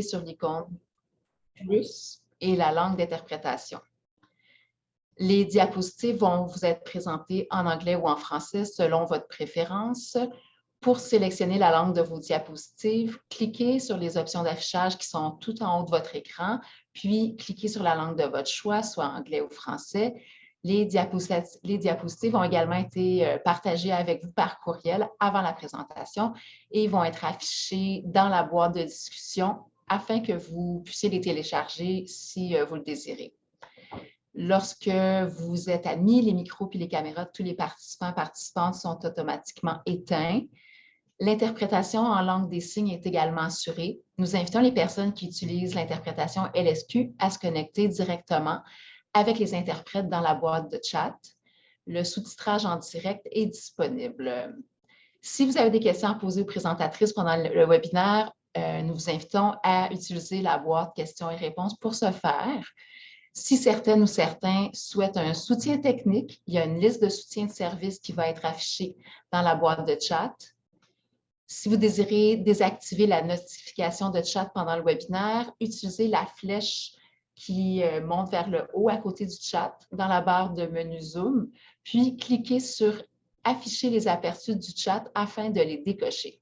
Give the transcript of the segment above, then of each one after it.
sur l'icône plus et la langue d'interprétation. Les diapositives vont vous être présentées en anglais ou en français selon votre préférence. Pour sélectionner la langue de vos diapositives, cliquez sur les options d'affichage qui sont tout en haut de votre écran, puis cliquez sur la langue de votre choix, soit anglais ou français. Les diapositives ont également été partagées avec vous par courriel avant la présentation et vont être affichées dans la boîte de discussion afin que vous puissiez les télécharger si vous le désirez. Lorsque vous êtes admis, les micros et les caméras de tous les participantes sont automatiquement éteints. L'interprétation en langue des signes est également assurée. Nous invitons les personnes qui utilisent l'interprétation LSQ à se connecter directement avec les interprètes dans la boîte de chat. Le sous-titrage en direct est disponible. Si vous avez des questions à poser aux présentatrices pendant le webinaire, nous vous invitons à utiliser la boîte questions et réponses pour ce faire. Si certaines ou certains souhaitent un soutien technique, il y a une liste de soutien de service qui va être affichée dans la boîte de chat. Si vous désirez désactiver la notification de chat pendant le webinaire, utilisez la flèche qui monte vers le haut à côté du chat dans la barre de menu Zoom, puis cliquez sur « Afficher les aperçus du chat » afin de les décocher.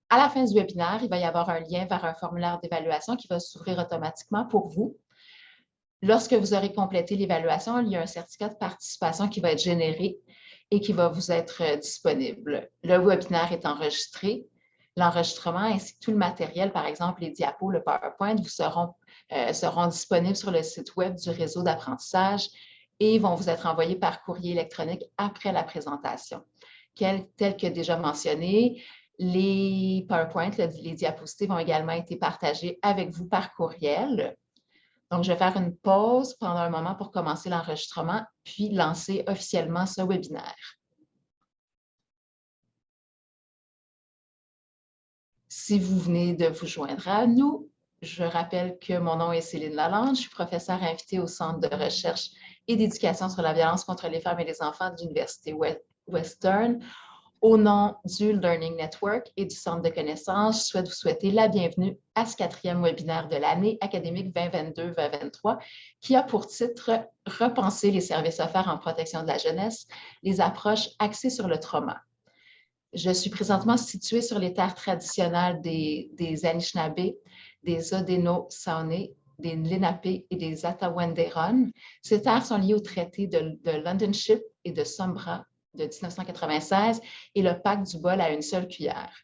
À la fin du webinaire, il va y avoir un lien vers un formulaire d'évaluation qui va s'ouvrir automatiquement pour vous. Lorsque vous aurez complété l'évaluation, il y a un certificat de participation qui va être généré et qui va vous être disponible. Le webinaire est enregistré. L'enregistrement ainsi que tout le matériel, par exemple les diapos, le PowerPoint, seront disponibles sur le site web du réseau d'apprentissage et vont vous être envoyés par courrier électronique après la présentation. Tel que déjà mentionné, les PowerPoint, les diapositives ont également été partagés avec vous par courriel. Donc, je vais faire une pause pendant un moment pour commencer l'enregistrement, puis lancer officiellement ce webinaire. Si vous venez de vous joindre à nous, je rappelle que mon nom est Céline Lalande, je suis professeure invitée au Centre de recherche et d'éducation sur la violence contre les femmes et les enfants de l'Université Western. Au nom du Learning Network et du Centre de connaissances, je souhaite vous souhaiter la bienvenue à ce 4e webinaire de l'année académique 2022-2023 qui a pour titre « Repenser les services offerts en protection de la jeunesse, les approches axées sur le trauma ». Je suis présentement située sur les terres traditionnelles des Anishinaabe, des Haudenosaunee, des Lenape et des Attawanderon. Ces terres sont liées au traité de London Ship et de Sombra de 1996 et le pacte du bol à une seule cuillère.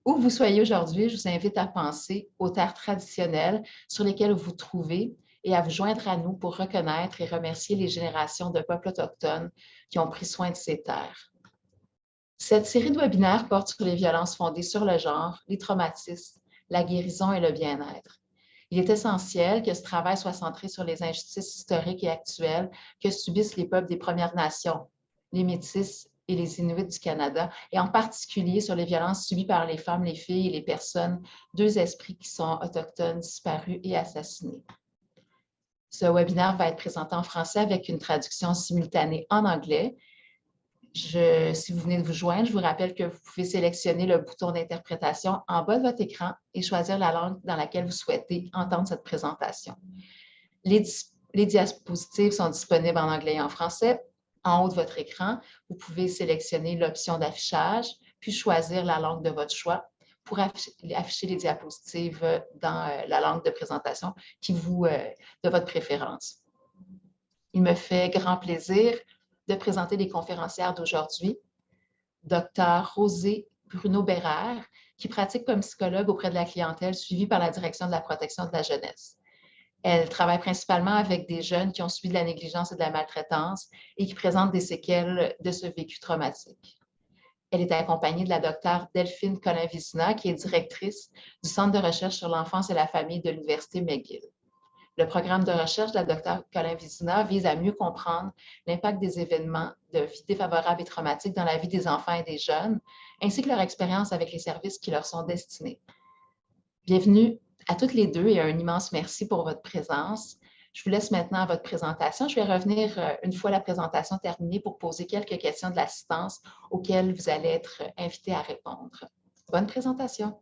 Où que vous soyez aujourd'hui, je vous invite à penser aux terres traditionnelles sur lesquelles vous vous trouvez et à vous joindre à nous pour reconnaître et remercier les générations de peuples autochtones qui ont pris soin de ces terres. Cette série de webinaires porte sur les violences fondées sur le genre, les traumatismes, la guérison et le bien-être. Il est essentiel que ce travail soit centré sur les injustices historiques et actuelles que subissent les peuples des Premières Nations, les Métis et les Inuits du Canada, et en particulier sur les violences subies par les femmes, les filles et les personnes, deux esprits qui sont autochtones, disparus et assassinés. Ce webinaire va être présenté en français avec une traduction simultanée en anglais. Si vous venez de vous joindre, je vous rappelle que vous pouvez sélectionner le bouton d'interprétation en bas de votre écran et choisir la langue dans laquelle vous souhaitez entendre cette présentation. Les diapositives sont disponibles en anglais et en français. En haut de votre écran, vous pouvez sélectionner l'option d'affichage, puis choisir la langue de votre choix pour afficher les diapositives dans la langue de présentation de votre préférence. Il me fait grand plaisir de présenter les conférencières d'aujourd'hui. Dr. Rosée Bruno-Bérère, qui pratique comme psychologue auprès de la clientèle suivie par la Direction de la protection de la jeunesse. Elle travaille principalement avec des jeunes qui ont subi de la négligence et de la maltraitance et qui présentent des séquelles de ce vécu traumatique. Elle est accompagnée de la docteure Delphine Colin-Vizina, qui est directrice du Centre de recherche sur l'enfance et la famille de l'Université McGill. Le programme de recherche de la docteure Colin-Vizina vise à mieux comprendre l'impact des événements de vie défavorables et traumatiques dans la vie des enfants et des jeunes, ainsi que leur expérience avec les services qui leur sont destinés. Bienvenue à toutes les deux et un immense merci pour votre présence. Je vous laisse maintenant à votre présentation. Je vais revenir une fois la présentation terminée pour poser quelques questions de l'assistance auxquelles vous allez être invités à répondre. Bonne présentation.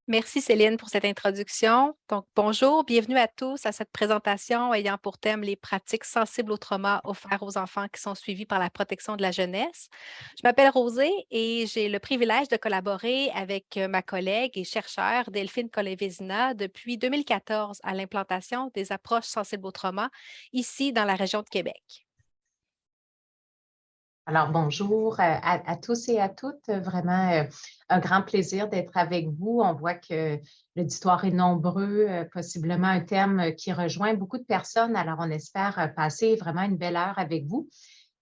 Merci Céline pour cette introduction. Donc, bonjour, bienvenue à tous à cette présentation ayant pour thème les pratiques sensibles au trauma offerts aux enfants qui sont suivis par la protection de la jeunesse. Je m'appelle Rosée et j'ai le privilège de collaborer avec ma collègue et chercheure Delphine Collet-Vézina depuis 2014 à l'implantation des approches sensibles au trauma ici dans la région de Québec. Alors, bonjour à tous et à toutes. Vraiment, un grand plaisir d'être avec vous. On voit que l'auditoire est nombreux, possiblement un thème qui rejoint beaucoup de personnes. Alors, on espère passer vraiment une belle heure avec vous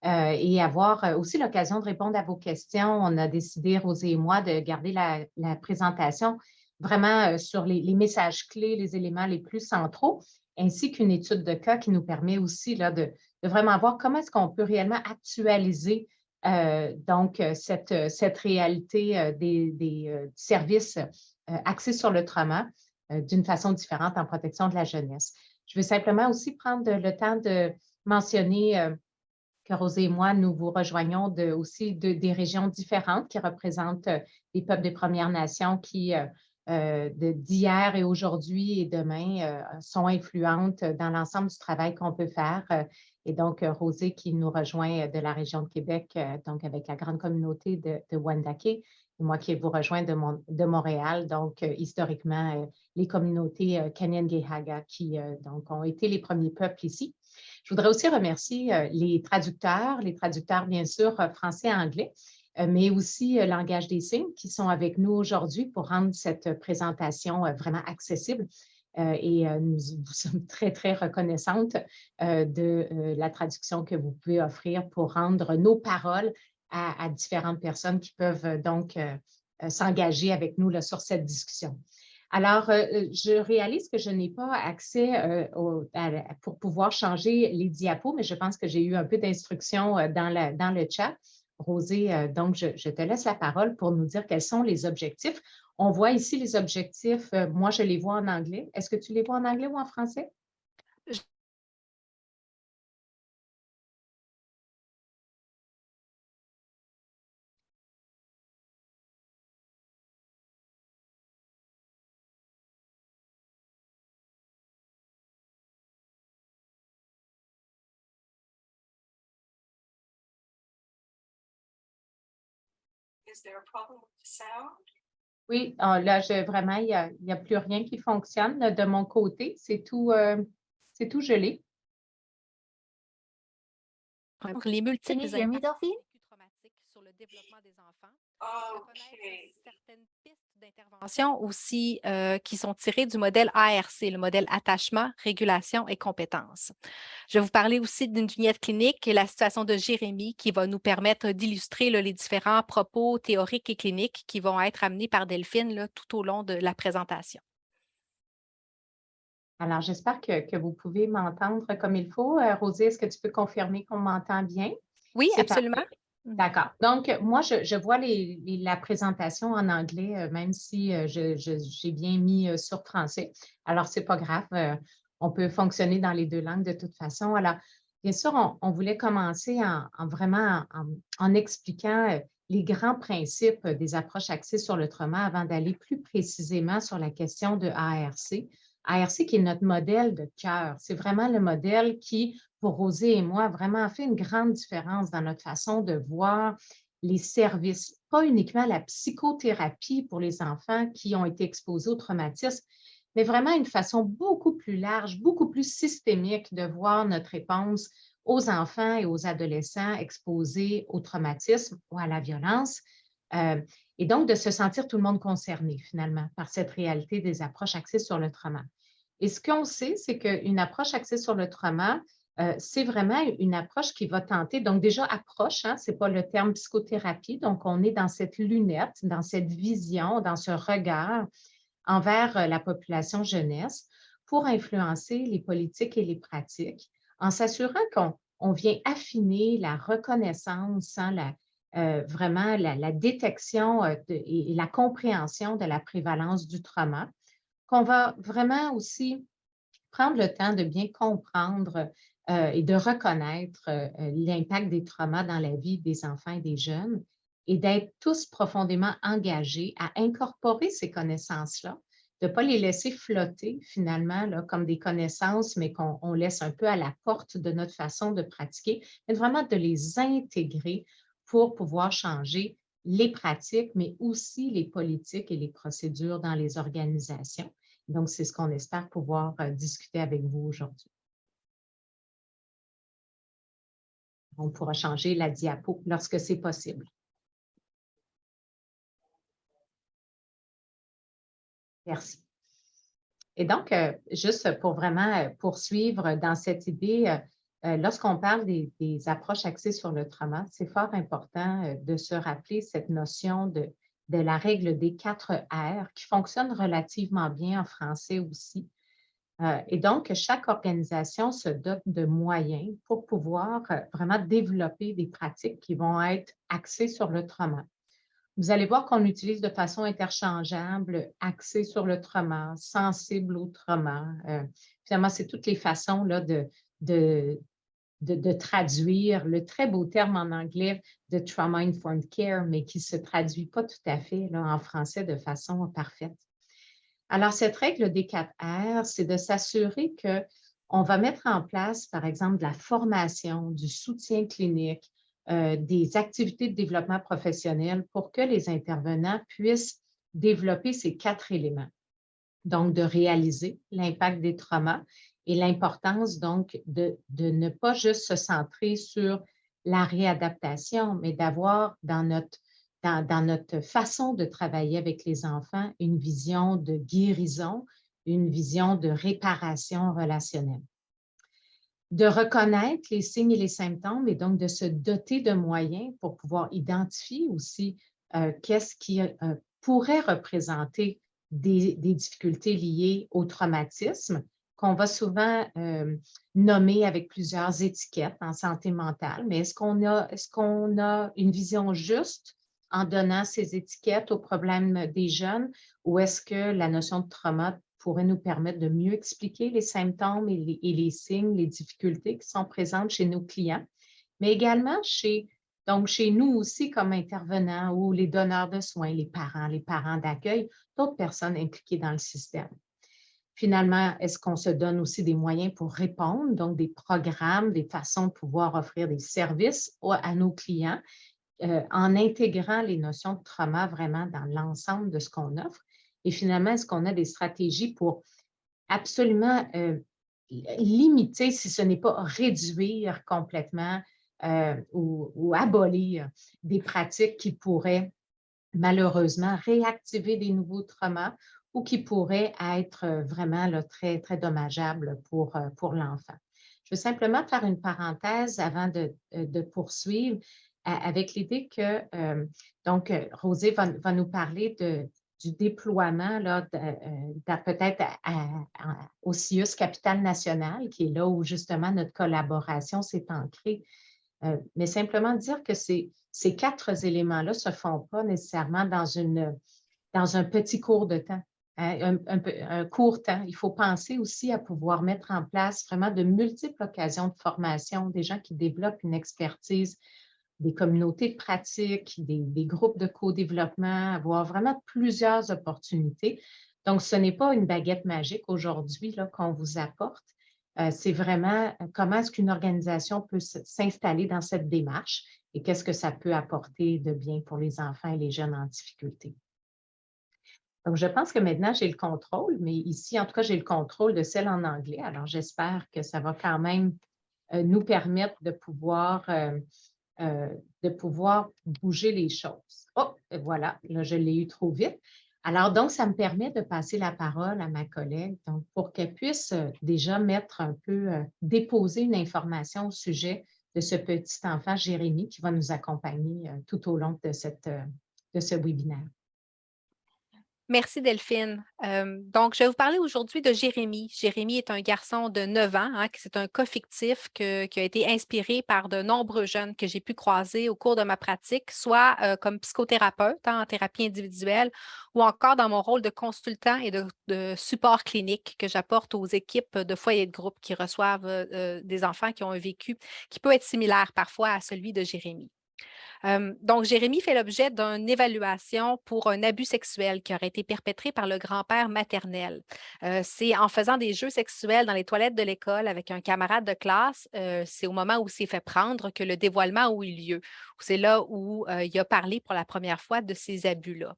et avoir aussi l'occasion de répondre à vos questions. On a décidé, Rosée et moi, de garder la présentation vraiment sur les messages clés, les éléments les plus centraux, ainsi qu'une étude de cas qui nous permet aussi là, de vraiment voir comment est-ce qu'on peut réellement actualiser cette réalité des services axés sur le trauma d'une façon différente en protection de la jeunesse. Je veux simplement aussi prendre le temps de mentionner que Rosée et moi, nous vous rejoignons des régions différentes qui représentent les peuples des Premières Nations qui, d'hier et aujourd'hui et demain, sont influentes dans l'ensemble du travail qu'on peut faire. Et donc, Rosée qui nous rejoint de la région de Québec, donc avec la grande communauté de Wendake, et moi qui vous rejoins de Montréal, donc historiquement, les communautés Kanien'kehá:ka qui donc, ont été les premiers peuples ici. Je voudrais aussi remercier les traducteurs bien sûr français-anglais, mais aussi langage des signes qui sont avec nous aujourd'hui pour rendre cette présentation vraiment accessible. Nous sommes très, très reconnaissantes de la traduction que vous pouvez offrir pour rendre nos paroles à différentes personnes qui peuvent donc s'engager avec nous là, sur cette discussion. Alors, je réalise que je n'ai pas accès pour pouvoir changer les diapos, mais je pense que j'ai eu un peu d'instructions dans le chat. Rosée, donc, je te laisse la parole pour nous dire quels sont les objectifs. On voit ici les objectifs. Moi, je les vois en anglais. Est-ce que tu les vois en anglais ou en français? Oui, là, vraiment, il n'y a plus rien qui fonctionne là, de mon côté. C'est tout gelé. Les Can multiples you hear me, impacts Delphine? traumatiques sur le développement des enfants. Reconnaître certaines pistes d'intervention aussi qui sont tirées du modèle ARC, le modèle attachement, régulation et compétences. Je vais vous parler aussi d'une vignette clinique et la situation de Jérémy qui va nous permettre d'illustrer les différents propos théoriques et cliniques qui vont être amenés par Delphine là, tout au long de la présentation. Alors, j'espère que vous pouvez m'entendre comme il faut. Rosée, est-ce que tu peux confirmer qu'on m'entend bien? Oui, C'est absolument. parfait. D'accord. Donc, moi, je vois la présentation en anglais, même si j'ai bien mis sur français. Alors, ce n'est pas grave. On peut fonctionner dans les deux langues de toute façon. Alors, bien sûr, on voulait commencer en expliquant les grands principes des approches axées sur le trauma avant d'aller plus précisément sur la question de ARC. ARC qui est notre modèle de cœur. C'est vraiment le modèle qui, pour Rosée et moi, a vraiment fait une grande différence dans notre façon de voir les services, pas uniquement la psychothérapie pour les enfants qui ont été exposés au traumatisme, mais vraiment une façon beaucoup plus large, beaucoup plus systémique de voir notre réponse aux enfants et aux adolescents exposés au traumatisme ou à la violence. Euh, et donc, de se sentir tout le monde concerné, finalement, par cette réalité des approches axées sur le trauma. Et ce qu'on sait, c'est qu'une approche axée sur le trauma, c'est vraiment une approche qui va tenter, donc déjà approche, hein, ce n'est pas le terme psychothérapie, donc on est dans cette lunette, dans cette vision, dans ce regard envers la population jeunesse pour influencer les politiques et les pratiques en s'assurant qu'on vient affiner la reconnaissance, hein, vraiment la détection et la compréhension de la prévalence du trauma, qu'on va vraiment aussi prendre le temps de bien comprendre et de reconnaître l'impact des traumas dans la vie des enfants et des jeunes et d'être tous profondément engagés à incorporer ces connaissances-là, de ne pas les laisser flotter finalement là, comme des connaissances, mais qu'on laisse un peu à la porte de notre façon de pratiquer, mais vraiment de les intégrer pour pouvoir changer les pratiques, mais aussi les politiques et les procédures dans les organisations. Donc, c'est ce qu'on espère pouvoir discuter avec vous aujourd'hui. On pourra changer la diapo lorsque c'est possible. Merci. Et donc, juste pour vraiment poursuivre dans cette idée, lorsqu'on parle des approches axées sur le trauma, c'est fort important de se rappeler cette notion de la règle des 4 R qui fonctionne relativement bien en français aussi. Et donc, chaque organisation se dote de moyens pour pouvoir vraiment développer des pratiques qui vont être axées sur le trauma. Vous allez voir qu'on utilise de façon interchangeable, axé sur le trauma, sensible au trauma. Finalement, c'est toutes les façons là, de traduire le très beau terme en anglais de Trauma Informed Care, mais qui ne se traduit pas tout à fait là, en français de façon parfaite. Alors, cette règle des 4 R, c'est de s'assurer qu'on va mettre en place, par exemple, de la formation, du soutien clinique, des activités de développement professionnel pour que les intervenants puissent développer ces 4 éléments. Donc, de réaliser l'impact des traumas et l'importance donc de ne pas juste se centrer sur la réadaptation, mais d'avoir dans notre façon de travailler avec les enfants une vision de guérison, une vision de réparation relationnelle. De reconnaître les signes et les symptômes et donc de se doter de moyens pour pouvoir identifier aussi qu'est-ce qui pourrait représenter des difficultés liées au traumatisme qu'on va souvent nommer avec plusieurs étiquettes en santé mentale. Mais est-ce qu'on a une vision juste en donnant ces étiquettes aux problèmes des jeunes ou est-ce que la notion de trauma pourrait nous permettre de mieux expliquer les symptômes et les signes, les difficultés qui sont présentes chez nos clients, mais également chez nous aussi comme intervenants ou les donneurs de soins, les parents d'accueil, d'autres personnes impliquées dans le système. Finalement, est-ce qu'on se donne aussi des moyens pour répondre, donc des programmes, des façons de pouvoir offrir des services à nos clients en intégrant les notions de trauma vraiment dans l'ensemble de ce qu'on offre? Et finalement, est-ce qu'on a des stratégies pour absolument limiter, si ce n'est pas réduire complètement ou abolir des pratiques qui pourraient malheureusement réactiver des nouveaux traumas ou qui pourraient être vraiment là, très, très dommageables pour l'enfant. Je veux simplement faire une parenthèse avant de poursuivre avec l'idée que, Rosée va nous parler du déploiement là, peut-être au CIUS Capitale Nationale, qui est là où justement notre collaboration s'est ancrée. Mais simplement dire que ces 4 éléments-là ne se font pas nécessairement dans un petit cours de temps, hein, un court temps. Il faut penser aussi à pouvoir mettre en place vraiment de multiples occasions de formation, des gens qui développent une expertise, des communautés de pratique, des groupes de co-développement, avoir vraiment plusieurs opportunités. Donc, ce n'est pas une baguette magique aujourd'hui qu'on vous apporte. C'est vraiment comment est-ce qu'une organisation peut s'installer dans cette démarche et qu'est-ce que ça peut apporter de bien pour les enfants et les jeunes en difficulté. Donc, je pense que maintenant, j'ai le contrôle, mais ici, en tout cas, j'ai le contrôle de celle en anglais. Alors, j'espère que ça va quand même nous permettre de pouvoir bouger les choses. Oh, voilà, là, je l'ai eu trop vite. Alors, donc, ça me permet de passer la parole à ma collègue donc, pour qu'elle puisse déjà mettre un peu, déposer une information au sujet de ce petit enfant, Jérémy, qui va nous accompagner tout au long de ce webinaire. Merci Delphine. Donc, je vais vous parler aujourd'hui de Jérémy. Jérémy est un garçon de 9 ans, hein, c'est un cas fictif qui a été inspiré par de nombreux jeunes que j'ai pu croiser au cours de ma pratique, soit comme psychothérapeute en thérapie individuelle ou encore dans mon rôle de consultant et de support clinique que j'apporte aux équipes de foyers de groupe qui reçoivent des enfants qui ont un vécu qui peut être similaire parfois à celui de Jérémy. Donc, Jérémy fait l'objet d'une évaluation pour un abus sexuel qui aurait été perpétré par le grand-père maternel. C'est en faisant des jeux sexuels dans les toilettes de l'école avec un camarade de classe, c'est au moment où il s'est fait prendre que le dévoilement a eu lieu. C'est là où il a parlé pour la première fois de ces abus-là.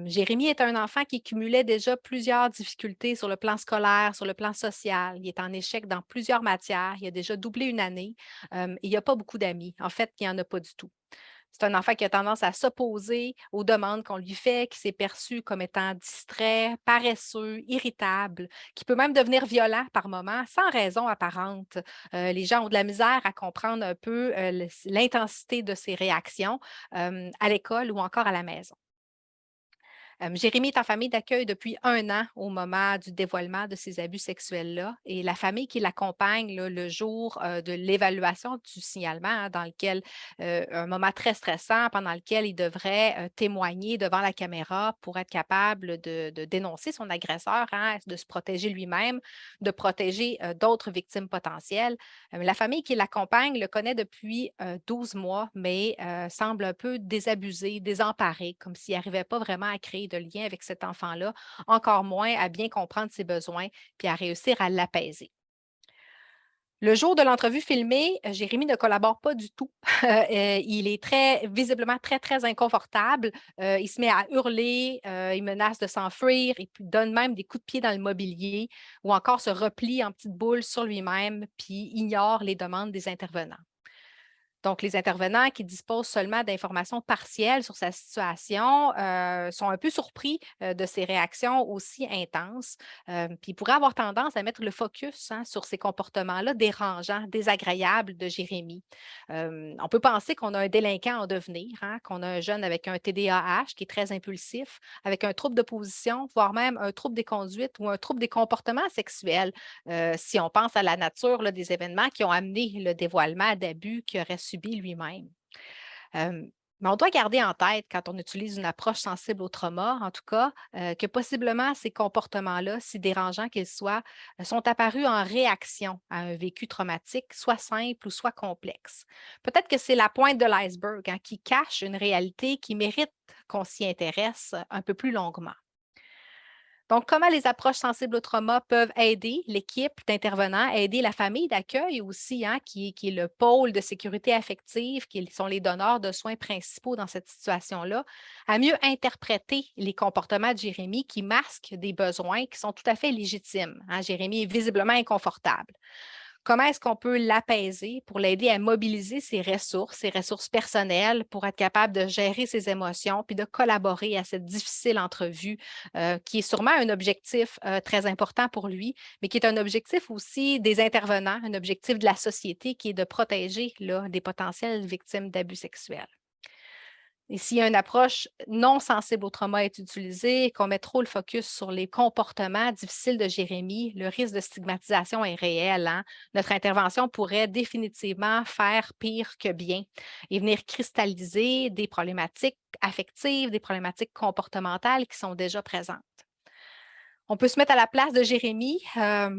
Jérémy est un enfant qui cumulait déjà plusieurs difficultés sur le plan scolaire, sur le plan social. Il est en échec dans plusieurs matières. Il a déjà doublé une année. Et il n'y a pas beaucoup d'amis. En fait, il n'y en a pas du tout. C'est un enfant qui a tendance à s'opposer aux demandes qu'on lui fait, qui s'est perçu comme étant distrait, paresseux, irritable, qui peut même devenir violent par moments sans raison apparente. Les gens ont de la misère à comprendre un peu l'intensité de ses réactions à l'école ou encore à la maison. Jérémy est en famille d'accueil depuis 1 an au moment du dévoilement de ces abus sexuels-là et la famille qui l'accompagne là, le jour de l'évaluation du signalement, dans lequel, un moment très stressant pendant lequel il devrait témoigner devant la caméra pour être capable de dénoncer son agresseur, de se protéger lui-même, de protéger d'autres victimes potentielles. La famille qui l'accompagne le connaît depuis 12 mois, mais semble un peu désabusée, désemparée, comme s'il n'arrivait pas vraiment à créer de lien avec cet enfant-là, encore moins à bien comprendre ses besoins, puis à réussir à l'apaiser. Le jour de l'entrevue filmée, Jérémy ne collabore pas du tout. Il est visiblement très, très inconfortable. Il se met à hurler, il menace de s'enfuir et puis donne même des coups de pied dans le mobilier ou encore se replie en petite boule sur lui-même puis ignore les demandes des intervenants. Donc, les intervenants qui disposent seulement d'informations partielles sur sa situation sont un peu surpris de ses réactions aussi intenses. Puis, ils pourraient avoir tendance à mettre le focus sur ces comportements-là dérangeants, désagréables de Jérémy. On peut penser qu'on a un délinquant en devenir, qu'on a un jeune avec un TDAH qui est très impulsif, avec un trouble d'opposition, voire même un trouble des conduites ou un trouble des comportements sexuels si on pense à la nature là, des événements qui ont amené le dévoilement d'abus qu'il aurait subi lui-même. Euh, mais on doit garder en tête, quand on utilise une approche sensible au trauma, en tout cas, que possiblement ces comportements-là, si dérangeants qu'ils soient, sont apparus en réaction à un vécu traumatique, soit simple ou soit complexe. Peut-être que c'est la pointe de l'iceberg qui cache une réalité qui mérite qu'on s'y intéresse un peu plus longuement. Donc, comment les approches sensibles au trauma peuvent aider l'équipe d'intervenants, aider la famille d'accueil aussi, qui est le pôle de sécurité affective, qui sont les donneurs de soins principaux dans cette situation-là, à mieux interpréter les comportements de Jérémy qui masquent des besoins qui sont tout à fait légitimes. Jérémy est visiblement inconfortable. Comment est-ce qu'on peut l'apaiser pour l'aider à mobiliser ses ressources personnelles pour être capable de gérer ses émotions puis de collaborer à cette difficile entrevue qui est sûrement un objectif très important pour lui, mais qui est un objectif aussi des intervenants, un objectif de la société qui est de protéger là, des potentielles victimes d'abus sexuels. Et s'il y a une approche non sensible au trauma est utilisée, qu'on met trop le focus sur les comportements difficiles de Jérémy, le risque de stigmatisation est réel. Notre intervention pourrait définitivement faire pire que bien et venir cristalliser des problématiques affectives, des problématiques comportementales qui sont déjà présentes. On peut se mettre à la place de Jérémy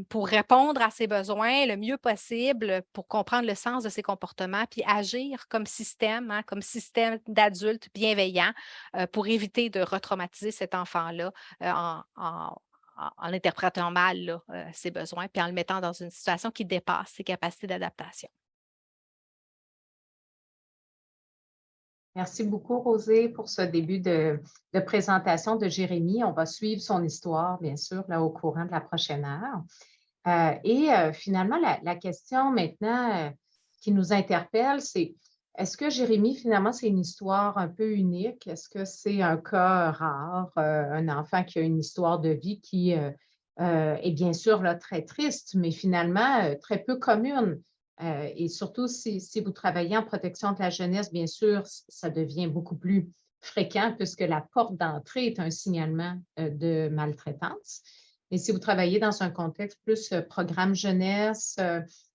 pour répondre à ses besoins le mieux possible, pour comprendre le sens de ses comportements, puis agir comme système d'adultes bienveillants pour éviter de retraumatiser cet enfant-là en interprétant mal là, ses besoins, puis en le mettant dans une situation qui dépasse ses capacités d'adaptation. Merci beaucoup, Rosée, pour ce début de présentation de Jérémy. On va suivre son histoire, bien sûr, là, au courant de la prochaine heure. Finalement, la question maintenant qui nous interpelle, c'est est-ce que Jérémy, finalement, c'est une histoire un peu unique? Est-ce que c'est un cas rare, un enfant qui a une histoire de vie qui est bien sûr là, très triste, mais finalement très peu commune? Et surtout, si vous travaillez en protection de la jeunesse, bien sûr, ça devient beaucoup plus fréquent puisque la porte d'entrée est un signalement de maltraitance. Et si vous travaillez dans un contexte plus programme jeunesse,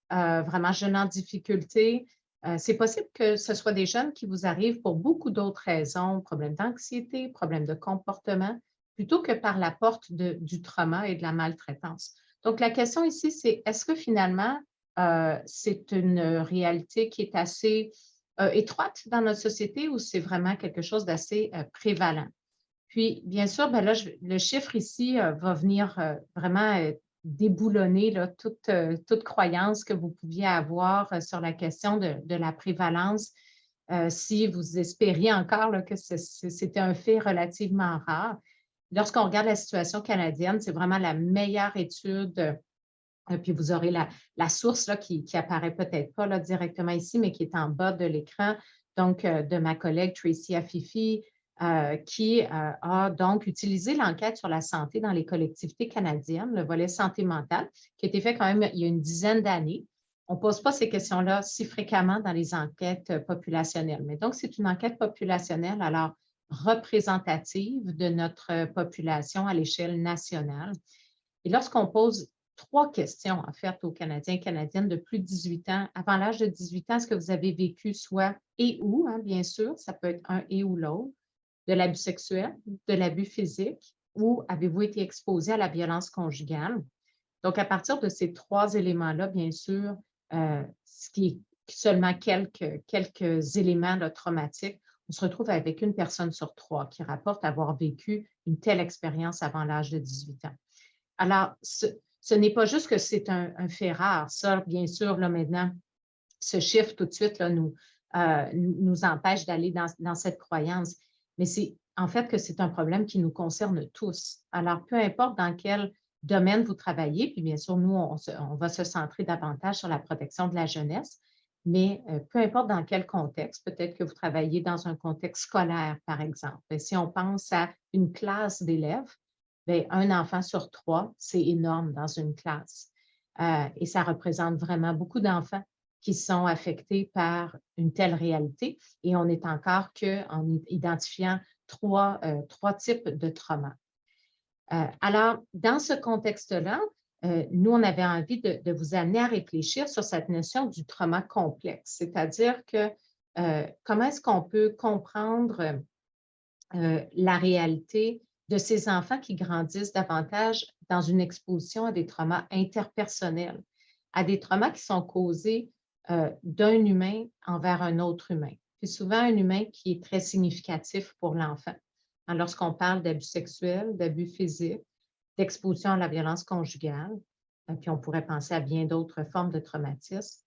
vraiment jeunes en difficulté, c'est possible que ce soit des jeunes qui vous arrivent pour beaucoup d'autres raisons, problèmes d'anxiété, problèmes de comportement, plutôt que par la porte du trauma et de la maltraitance. Donc, la question ici, c'est est-ce que finalement, c'est une réalité qui est assez étroite dans notre société ou c'est vraiment quelque chose d'assez prévalent? Puis, bien sûr, ben là, le chiffre ici va venir vraiment déboulonner là, toute croyance que vous pouviez avoir sur la question de la prévalence si vous espériez encore là, que c'était un fait relativement rare. Lorsqu'on regarde la situation canadienne, c'est vraiment la meilleure étude. Puis vous aurez la source là, qui apparaît peut-être pas là, directement ici, mais qui est en bas de l'écran, donc de ma collègue Tracy Afifi, qui a donc utilisé l'enquête sur la santé dans les collectivités canadiennes, le volet santé mentale, qui a été fait quand même il y a une dizaine d'années. On ne pose pas ces questions-là si fréquemment dans les enquêtes populationnelles. Mais donc, c'est une enquête populationnelle, alors représentative de notre population à l'échelle nationale. Et lorsqu'on pose 3 questions, en fait, aux Canadiens et Canadiennes de plus de 18 ans, avant l'âge de 18 ans, est-ce que vous avez vécu soit et ou, hein, bien sûr, ça peut être un et ou l'autre, de l'abus sexuel, de l'abus physique, ou avez-vous été exposé à la violence conjugale? Donc, à partir de ces 3 éléments-là, bien sûr, ce qui est seulement quelques éléments là, traumatiques, on se retrouve avec une personne sur 3 qui rapporte avoir vécu une telle expérience avant l'âge de 18 ans. Alors, ce n'est pas juste que c'est un fait rare. Ça, bien sûr, là, maintenant, ce chiffre tout de suite là, nous empêche d'aller dans cette croyance. Mais c'est en fait que c'est un problème qui nous concerne tous. Alors, peu importe dans quel domaine vous travaillez, puis bien sûr, nous, on va se centrer davantage sur la protection de la jeunesse, mais peu importe dans quel contexte, peut-être que vous travaillez dans un contexte scolaire, par exemple. Si on pense à une classe d'élèves, bien, un enfant sur 3, c'est énorme dans une classe. Et ça représente vraiment beaucoup d'enfants qui sont affectés par une telle réalité. Et on n'est encore qu'en identifiant trois types de traumas. Alors, dans ce contexte-là, nous, on avait envie de vous amener à réfléchir sur cette notion du trauma complexe, c'est-à-dire que comment est-ce qu'on peut comprendre la réalité de ces enfants qui grandissent davantage dans une exposition à des traumas interpersonnels, à des traumas qui sont causés d'un humain envers un autre humain. Puis souvent, un humain qui est très significatif pour l'enfant. Lorsqu'on parle d'abus sexuels, d'abus physiques, d'exposition à la violence conjugale, puis on pourrait penser à bien d'autres formes de traumatisme,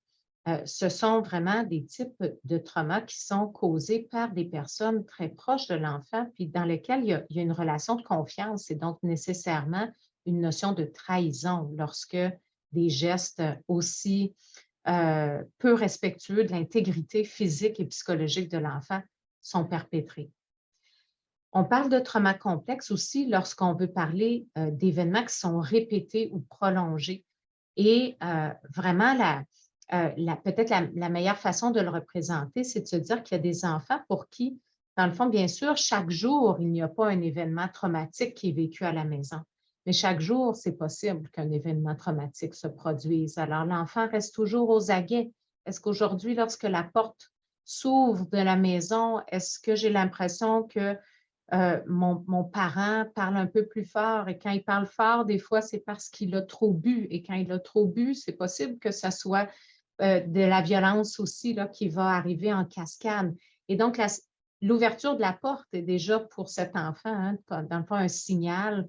ce sont vraiment des types de traumas qui sont causés par des personnes très proches de l'enfant, puis dans lesquelles il y a une relation de confiance et donc nécessairement une notion de trahison lorsque des gestes aussi peu respectueux de l'intégrité physique et psychologique de l'enfant sont perpétrés. On parle de trauma complexe aussi lorsqu'on veut parler d'événements qui sont répétés ou prolongés. Et vraiment, peut-être la meilleure façon de le représenter, c'est de se dire qu'il y a des enfants pour qui, dans le fond, bien sûr, chaque jour, il n'y a pas un événement traumatique qui est vécu à la maison. Mais chaque jour, c'est possible qu'un événement traumatique se produise. Alors, l'enfant reste toujours aux aguets. Est-ce qu'aujourd'hui, lorsque la porte s'ouvre de la maison, est-ce que j'ai l'impression que mon parent parle un peu plus fort et quand il parle fort, des fois, c'est parce qu'il a trop bu. Et quand il a trop bu, c'est possible que ce soit de la violence aussi là, qui va arriver en cascade. Et donc, l'ouverture de la porte est déjà pour cet enfant, hein, dans le fond, un signal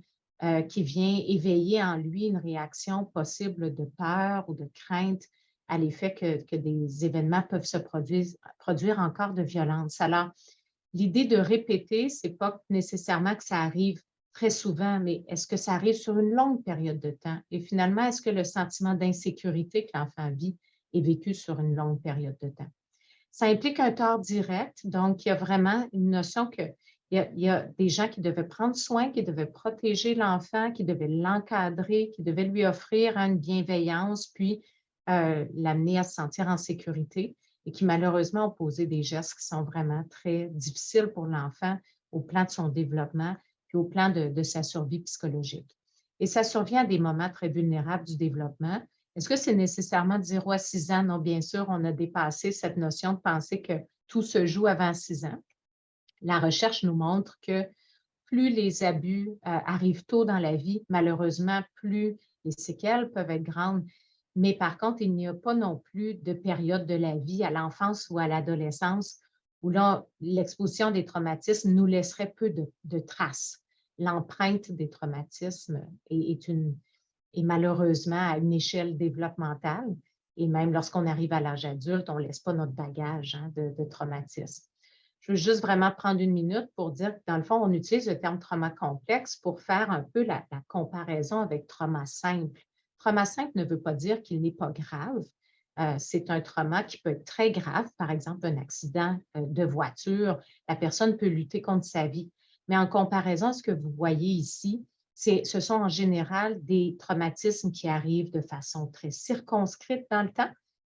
qui vient éveiller en lui une réaction possible de peur ou de crainte à l'effet que des événements peuvent se produire encore de violence. Alors, l'idée de répéter, ce n'est pas nécessairement que ça arrive très souvent, mais est-ce que ça arrive sur une longue période de temps? Et finalement, est-ce que le sentiment d'insécurité que l'enfant vit est vécu sur une longue période de temps? Ça implique un tort direct, donc il y a vraiment une notion qu'il y a des gens qui devaient prendre soin, qui devaient protéger l'enfant, qui devaient l'encadrer, qui devaient lui offrir une bienveillance, puis l'amener à se sentir en sécurité et qui malheureusement ont posé des gestes qui sont vraiment très difficiles pour l'enfant au plan de son développement puis au plan de sa survie psychologique. Et ça survient à des moments très vulnérables du développement. Est-ce que c'est nécessairement de 0 à 6 ans? Non, bien sûr, on a dépassé cette notion de penser que tout se joue avant 6 ans. La recherche nous montre que plus les abus arrivent tôt dans la vie, malheureusement, plus les séquelles peuvent être grandes. Mais par contre, il n'y a pas non plus de période de la vie à l'enfance ou à l'adolescence où là, l'exposition des traumatismes nous laisserait peu de traces. L'empreinte des traumatismes est malheureusement à une échelle développementale. Et même lorsqu'on arrive à l'âge adulte, on ne laisse pas notre bagage de traumatisme. Je veux juste vraiment prendre une minute pour dire que dans le fond, on utilise le terme trauma complexe pour faire un peu la comparaison avec trauma simple. Trauma simple ne veut pas dire qu'il n'est pas grave. C'est un trauma qui peut être très grave, par exemple un accident de voiture. La personne peut lutter contre sa vie. Mais en comparaison à ce que vous voyez ici, ce sont en général des traumatismes qui arrivent de façon très circonscrite dans le temps.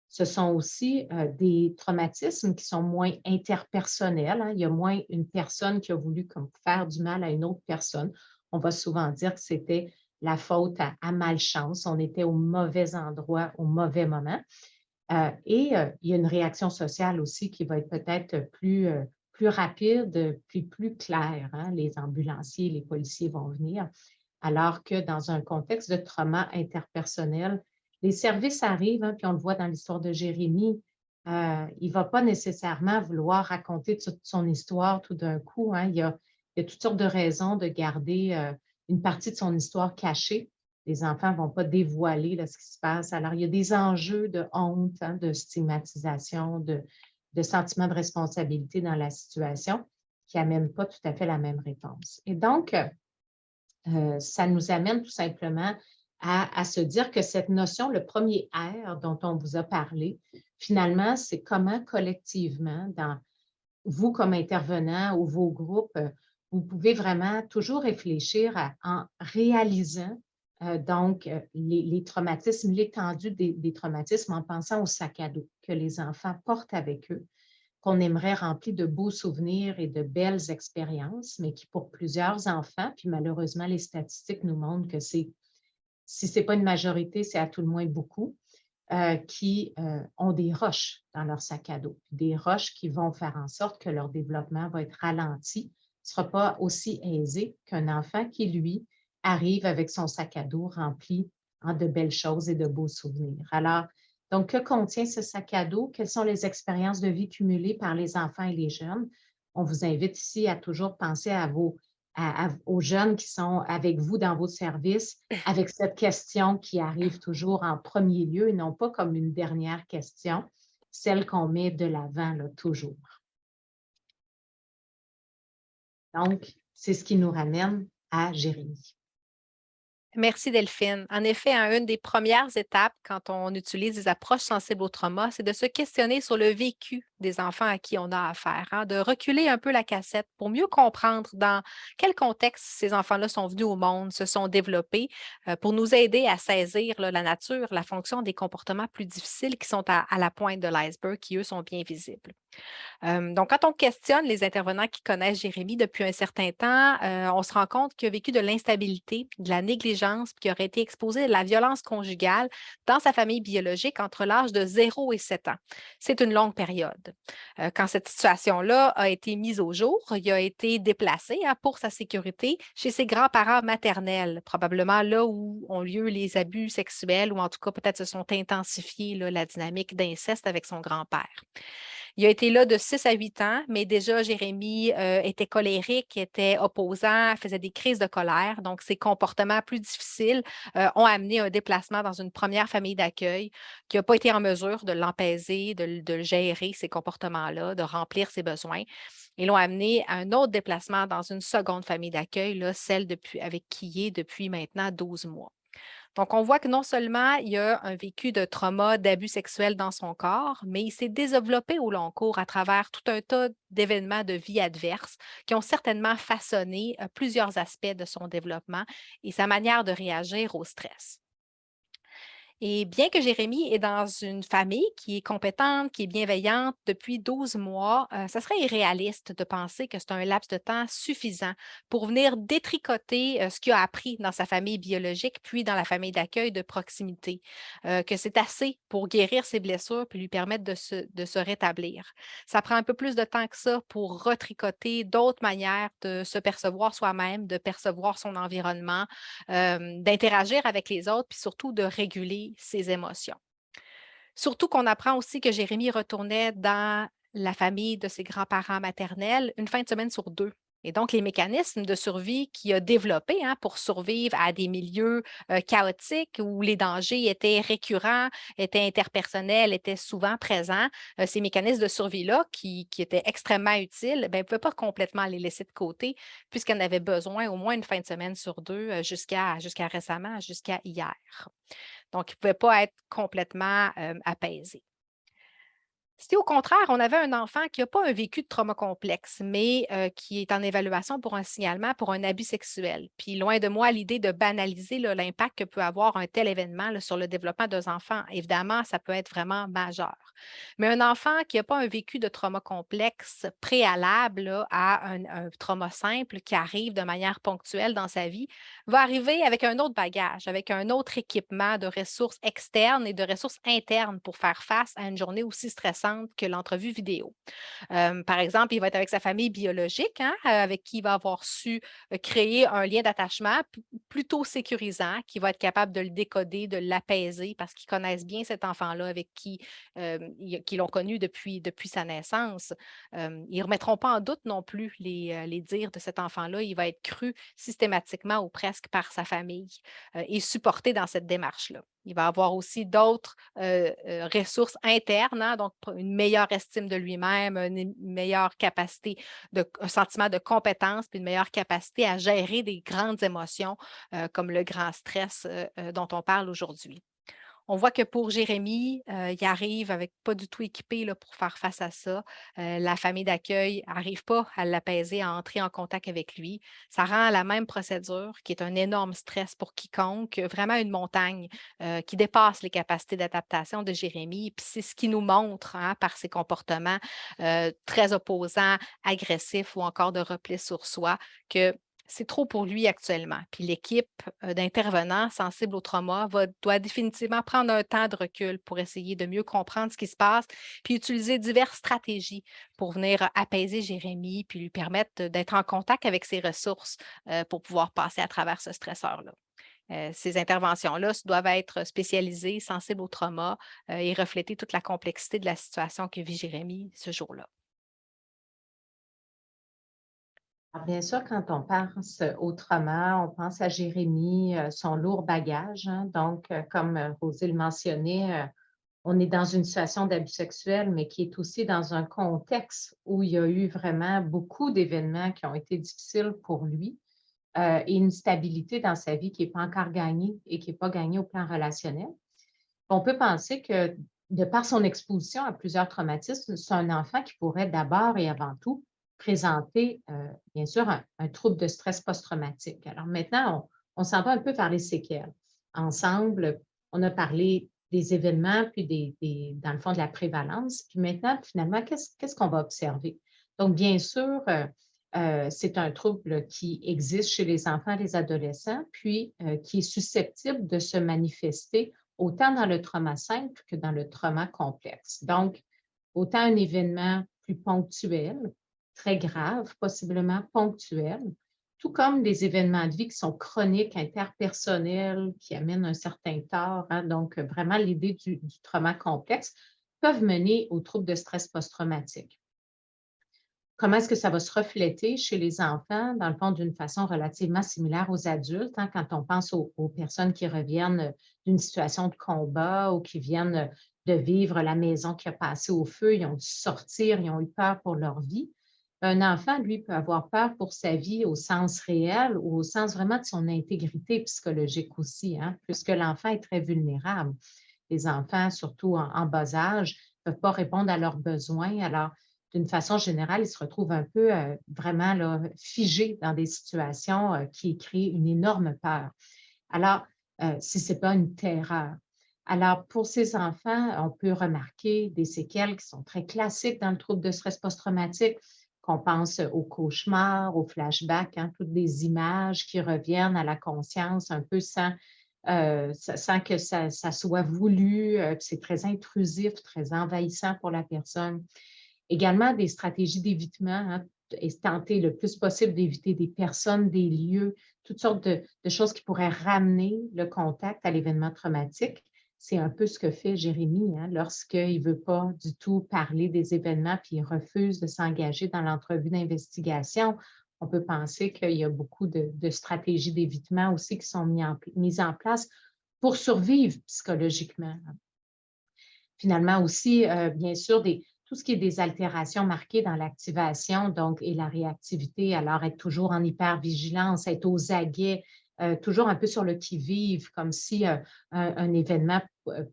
Ce sont aussi des traumatismes qui sont moins interpersonnels, hein. Il y a moins une personne qui a voulu faire du mal à une autre personne. On va souvent dire que c'était la faute à malchance. On était au mauvais endroit, au mauvais moment. Il y a une réaction sociale aussi qui va être peut-être plus rapide, puis plus claire, hein. Les ambulanciers, les policiers vont venir. Alors que dans un contexte de trauma interpersonnel, les services arrivent, hein, puis on le voit dans l'histoire de Jérémie, il ne va pas nécessairement vouloir raconter toute son histoire tout d'un coup, hein. Il y a toutes sortes de raisons de garder une partie de son histoire cachée. Les enfants ne vont pas dévoiler là, ce qui se passe. Alors, il y a des enjeux de honte, hein, de stigmatisation, de sentiment de responsabilité dans la situation qui n'amènent pas tout à fait la même réponse. Et donc, ça nous amène tout simplement à se dire que cette notion, le premier R dont on vous a parlé, finalement, c'est comment collectivement, vous comme intervenant ou vos groupes, vous pouvez vraiment toujours réfléchir en réalisant les traumatismes, l'étendue des traumatismes en pensant au sac à dos que les enfants portent avec eux, qu'on aimerait remplir de beaux souvenirs et de belles expériences, mais qui pour plusieurs enfants, puis malheureusement les statistiques nous montrent que si ce n'est pas une majorité, c'est à tout le moins beaucoup, qui ont des roches dans leur sac à dos, des roches qui vont faire en sorte que leur développement va être ralenti, ne sera pas aussi aisé qu'un enfant qui, lui, arrive avec son sac à dos rempli de belles choses et de beaux souvenirs. Alors, donc, que contient ce sac à dos? Quelles sont les expériences de vie cumulées par les enfants et les jeunes? On vous invite ici à toujours penser aux jeunes qui sont avec vous dans vos services, avec cette question qui arrive toujours en premier lieu et non pas comme une dernière question, celle qu'on met de l'avant là, toujours. Donc, c'est ce qui nous ramène à Jérémie. Merci Delphine. En effet, hein, une des premières étapes quand on utilise des approches sensibles au trauma, c'est de se questionner sur le vécu des enfants à qui on a affaire, hein, de reculer un peu la cassette pour mieux comprendre dans quel contexte ces enfants-là sont venus au monde, se sont développés, pour nous aider à saisir là, la nature, la fonction des comportements plus difficiles qui sont à la pointe de l'iceberg, qui eux sont bien visibles. Donc, quand on questionne les intervenants qui connaissent Jérémie depuis un certain temps, on se rend compte qu'il a vécu de l'instabilité, de la négligence, puis qu'il aurait été exposé à la violence conjugale dans sa famille biologique entre l'âge de 0 et 7 ans. C'est une longue période. Quand cette situation-là a été mise au jour, il a été déplacé pour sa sécurité chez ses grands-parents maternels, probablement là où ont lieu les abus sexuels ou en tout cas peut-être se sont intensifiés là, la dynamique d'inceste avec son grand-père. Il a été là de 6 à 8 ans, mais déjà, Jérémie était colérique, était opposant, faisait des crises de colère. Donc, ses comportements plus difficiles ont amené un déplacement dans une première famille d'accueil qui n'a pas été en mesure de l'empaiser, de gérer ces comportements-là, de remplir ses besoins. Et l'ont amené à un autre déplacement dans une seconde famille d'accueil, là, celle avec qui il est depuis maintenant 12 mois. Donc, on voit que non seulement il y a un vécu de trauma, d'abus sexuels dans son corps, mais il s'est développé au long cours à travers tout un tas d'événements de vie adverses qui ont certainement façonné plusieurs aspects de son développement et sa manière de réagir au stress. Et bien que Jérémie est dans une famille qui est compétente, qui est bienveillante depuis 12 mois, ça serait irréaliste de penser que c'est un laps de temps suffisant pour venir détricoter ce qu'il a appris dans sa famille biologique, puis dans la famille d'accueil de proximité, que c'est assez pour guérir ses blessures puis lui permettre de se rétablir. Ça prend un peu plus de temps que ça pour retricoter d'autres manières de se percevoir soi-même, de percevoir son environnement, d'interagir avec les autres, puis surtout de réguler gérer ses émotions. Surtout qu'on apprend aussi que Jérémie retournait dans la famille de ses grands-parents maternels une fin de semaine sur 2. Et donc, les mécanismes de survie qu'il a développés pour survivre à des milieux chaotiques où les dangers étaient récurrents, étaient interpersonnels, étaient souvent présents, ces mécanismes de survie-là qui étaient extrêmement utiles, ben, il ne pouvait pas complètement les laisser de côté puisqu'on avait besoin au moins une fin de semaine sur 2 jusqu'à récemment, jusqu'à hier. Donc, il ne pouvait pas être complètement apaisé. Si au contraire, on avait un enfant qui n'a pas un vécu de trauma complexe, mais qui est en évaluation pour un signalement pour un abus sexuel, puis loin de moi l'idée de banaliser l'impact que peut avoir un tel événement sur le développement d'un enfant. Évidemment, ça peut être vraiment majeur. Mais un enfant qui n'a pas un vécu de trauma complexe préalable à un trauma simple qui arrive de manière ponctuelle dans sa vie, va arriver avec un autre bagage, avec un autre équipement de ressources externes et de ressources internes pour faire face à une journée aussi stressante que l'entrevue vidéo. Par exemple, il va être avec sa famille biologique, avec qui il va avoir su créer un lien d'attachement plutôt sécurisant, qui va être capable de le décoder, de l'apaiser parce qu'ils connaissent bien cet enfant-là avec qui l'ont connu depuis sa naissance. Ils ne remettront pas en doute non plus les dires de cet enfant-là. Il va être cru systématiquement ou presque par sa famille et supporté dans cette démarche-là. Il va avoir aussi d'autres ressources internes, donc une meilleure estime de lui-même, une meilleure capacité, un sentiment de compétence, puis une meilleure capacité à gérer des grandes émotions comme le grand stress dont on parle aujourd'hui. On voit que pour Jérémie, il arrive avec pas du tout équipé là, pour faire face à ça. La famille d'accueil n'arrive pas à l'apaiser, à entrer en contact avec lui. Ça rend la même procédure, qui est un énorme stress pour quiconque, vraiment une montagne qui dépasse les capacités d'adaptation de Jérémie. Puis c'est ce qui nous montre par ses comportements très opposants, agressifs ou encore de repli sur soi, que c'est trop pour lui actuellement. Puis l'équipe d'intervenants sensibles au trauma doit définitivement prendre un temps de recul pour essayer de mieux comprendre ce qui se passe, puis utiliser diverses stratégies pour venir apaiser Jérémie, puis lui permettre d'être en contact avec ses ressources pour pouvoir passer à travers ce stresseur-là. Ces interventions-là doivent être spécialisées, sensibles au trauma et refléter toute la complexité de la situation que vit Jérémie ce jour-là. Alors, bien sûr, quand on pense au trauma, on pense à Jérémie, son lourd bagage. Donc, comme Rosée le mentionnait, on est dans une situation d'abus sexuel, mais qui est aussi dans un contexte où il y a eu vraiment beaucoup d'événements qui ont été difficiles pour lui et une stabilité dans sa vie qui n'est pas encore gagnée et qui n'est pas gagnée au plan relationnel. On peut penser que, de par son exposition à plusieurs traumatismes, c'est un enfant qui pourrait d'abord et avant tout présenter, bien sûr, un trouble de stress post-traumatique. Alors maintenant, on s'en va un peu vers les séquelles. Ensemble, on a parlé des événements, puis dans le fond, de la prévalence. Puis maintenant, finalement, qu'est-ce qu'on va observer? Donc, bien sûr, c'est un trouble qui existe chez les enfants et les adolescents, puis qui est susceptible de se manifester autant dans le trauma simple que dans le trauma complexe. Donc, autant un événement plus ponctuel, très grave, possiblement ponctuel, tout comme des événements de vie qui sont chroniques, interpersonnels, qui amènent un certain tort. Donc, vraiment, l'idée du trauma complexe peuvent mener aux troubles de stress post-traumatique. Comment est-ce que ça va se refléter chez les enfants, dans le fond, d'une façon relativement similaire aux adultes, quand on pense aux personnes qui reviennent d'une situation de combat ou qui viennent de vivre la maison qui a passé au feu, ils ont dû sortir, ils ont eu peur pour leur vie. Un enfant, lui, peut avoir peur pour sa vie au sens réel ou au sens vraiment de son intégrité psychologique aussi, puisque l'enfant est très vulnérable. Les enfants, surtout en bas âge, ne peuvent pas répondre à leurs besoins. Alors, d'une façon générale, ils se retrouvent un peu vraiment là, figés dans des situations qui créent une énorme peur. Alors, si ce n'est pas une terreur. Alors, pour ces enfants, on peut remarquer des séquelles qui sont très classiques dans le trouble de stress post-traumatique, qu'on pense aux cauchemars, aux flashbacks, toutes des images qui reviennent à la conscience un peu sans que ça soit voulu, c'est très intrusif, très envahissant pour la personne. Également, des stratégies d'évitement, et tenter le plus possible d'éviter des personnes, des lieux, toutes sortes de choses qui pourraient ramener le contact à l'événement traumatique. C'est un peu ce que fait Jérémy, hein, lorsqu'il ne veut pas du tout parler des événements puis il refuse de s'engager dans l'entrevue d'investigation. On peut penser qu'il y a beaucoup de stratégies d'évitement aussi qui sont mises en place pour survivre psychologiquement. Finalement aussi, bien sûr, tout ce qui est des altérations marquées dans l'activation et la réactivité, alors être toujours en hypervigilance, être aux aguets, toujours un peu sur le qui-vive, comme si un événement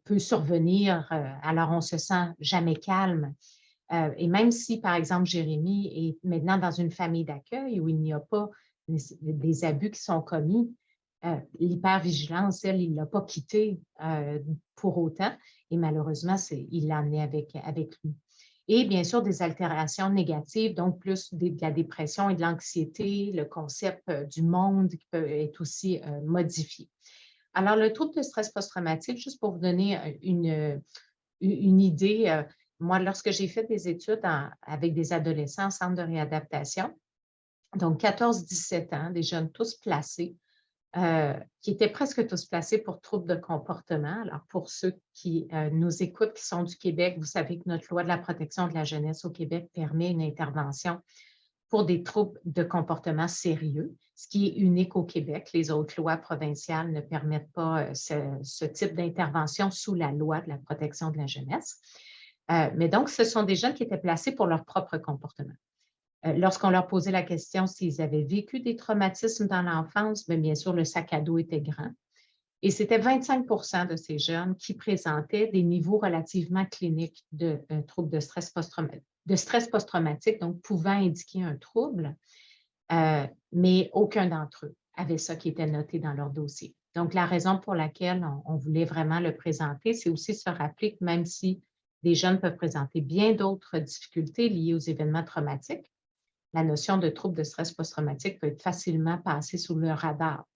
peut survenir, alors on se sent jamais calme. Et même si, par exemple, Jérémy est maintenant dans une famille d'accueil où il n'y a pas des abus qui sont commis, l'hypervigilance, elle, il ne l'a pas quittée pour autant. Et malheureusement, il l'a amené avec lui. Et bien sûr, des altérations négatives, donc plus de la dépression et de l'anxiété, le concept du monde qui peut être aussi modifié. Alors, le trouble de stress post-traumatique, juste pour vous donner une idée, moi, lorsque j'ai fait des études avec des adolescents en centre de réadaptation, donc 14-17 ans, des jeunes tous placés, qui étaient presque tous placés pour troubles de comportement. Alors, pour ceux qui nous écoutent, qui sont du Québec, vous savez que notre loi de la protection de la jeunesse au Québec permet une intervention pour des troubles de comportement sérieux, ce qui est unique au Québec. Les autres lois provinciales ne permettent pas ce type d'intervention sous la loi de la protection de la jeunesse. Mais donc, ce sont des jeunes qui étaient placés pour leur propre comportement. Lorsqu'on leur posait la question s'ils avaient vécu des traumatismes dans l'enfance, bien sûr, le sac à dos était grand. Et c'était 25% de ces jeunes qui présentaient des niveaux relativement cliniques de troubles de stress post-traumatique, donc pouvant indiquer un trouble, mais aucun d'entre eux avait ça qui était noté dans leur dossier. Donc, la raison pour laquelle on voulait vraiment le présenter, c'est aussi se rappeler que même si des jeunes peuvent présenter bien d'autres difficultés liées aux événements traumatiques, la notion de trouble de stress post-traumatique peut être facilement passée sous le radar.